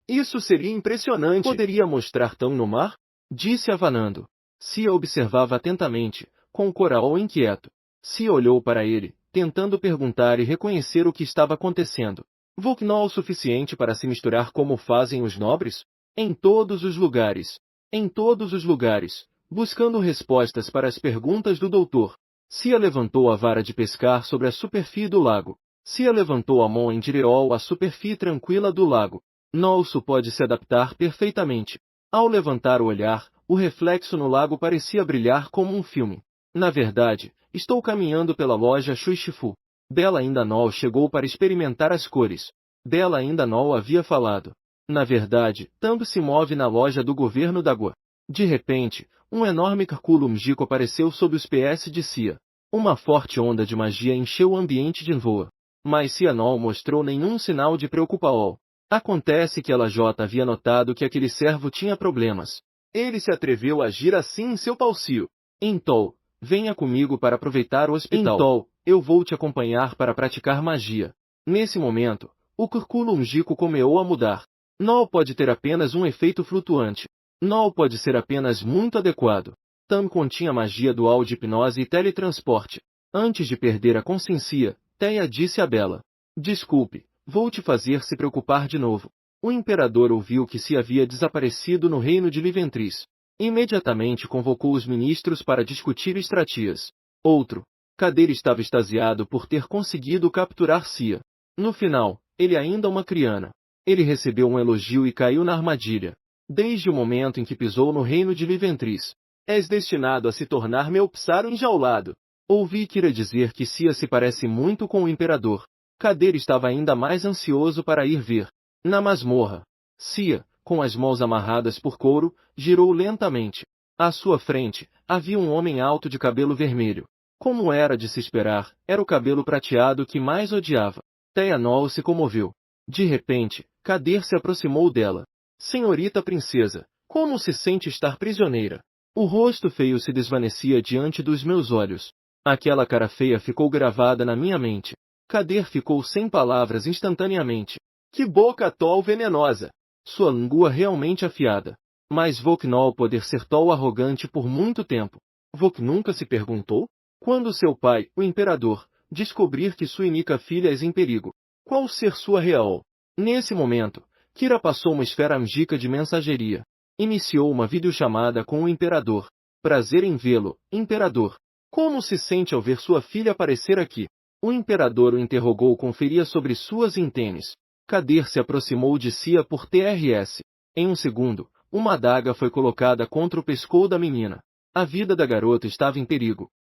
Isso seria impressionante. Poderia mostrar tão no mar? Disse avanando. Sia observava atentamente, com o coração inquieto. Sia olhou para ele, tentando perguntar e reconhecer o que estava acontecendo. Voknol o suficiente para se misturar como fazem os nobres? Em todos os lugares. Em todos os lugares. Buscando respostas para as perguntas do doutor. Sia levantou a vara de pescar sobre a superfície do lago. Sia levantou a mão em direção à superfície tranquila do lago. Nolso pode se adaptar perfeitamente. Ao levantar o olhar, o reflexo no lago parecia brilhar como um filme. Na verdade, estou caminhando pela loja Shuichifu. Bela ainda não chegou para experimentar as cores. Bela ainda não havia falado. Na verdade, tanto se move na loja do governo da Gua. De repente, um enorme círculo mágico apareceu sob os pés de Sia. Uma forte onda de magia encheu o ambiente de voa. Mas Sia não mostrou nenhum sinal de preocupação. Acontece que ela já havia notado que aquele servo tinha problemas. Ele se atreveu a agir assim em seu palcio. Então, venha comigo para aproveitar o hospital. Então, eu vou te acompanhar para praticar magia. Nesse momento, o círculo mágico começou a mudar. Não pode ter apenas um efeito flutuante. Não pode ser apenas muito adequado. Tam continha magia dual de hipnose e teletransporte. Antes de perder a consciência, Teia disse a Bela. Desculpe, vou te fazer se preocupar de novo. O imperador ouviu que se havia desaparecido no reino de Liventris. Imediatamente convocou os ministros para discutir estratégias. Outro, Kader estava extasiado por ter conseguido capturar Sia. No final, ele ainda uma criança. Ele recebeu um elogio e caiu na armadilha. Desde o momento em que pisou no reino de Liventris. És destinado a se tornar meu psaro enjaulado. Ouvi Kira dizer que Sia se parece muito com o imperador. Kader estava ainda mais ansioso para ir ver. Na masmorra, Sia, com as mãos amarradas por couro, girou lentamente. À sua frente, havia um homem alto de cabelo vermelho. Como era de se esperar, era o cabelo prateado que mais odiava. Teanol se comoveu. De repente, Kader se aproximou dela. Senhorita princesa, como se sente estar prisioneira? O rosto feio se desvanecia diante dos meus olhos. Aquela cara feia ficou gravada na minha mente. Kader ficou sem palavras instantaneamente. Que boca tol venenosa! Sua língua realmente afiada. Mas Voknol poder ser tol arrogante por muito tempo. Vok nunca se perguntou? Quando seu pai, o imperador, descobrir que sua única filha é em perigo, qual ser sua real? Nesse momento, Kira passou uma esfera mágica de mensageria. Iniciou uma videochamada com o imperador. Prazer em vê-lo, imperador. Como se sente ao ver sua filha aparecer aqui? O imperador o interrogou conferia sobre suas intenções. Kader se aproximou de Sia por TRS. Em um segundo, uma adaga foi colocada contra o pescoço da menina. A vida da garota estava em perigo.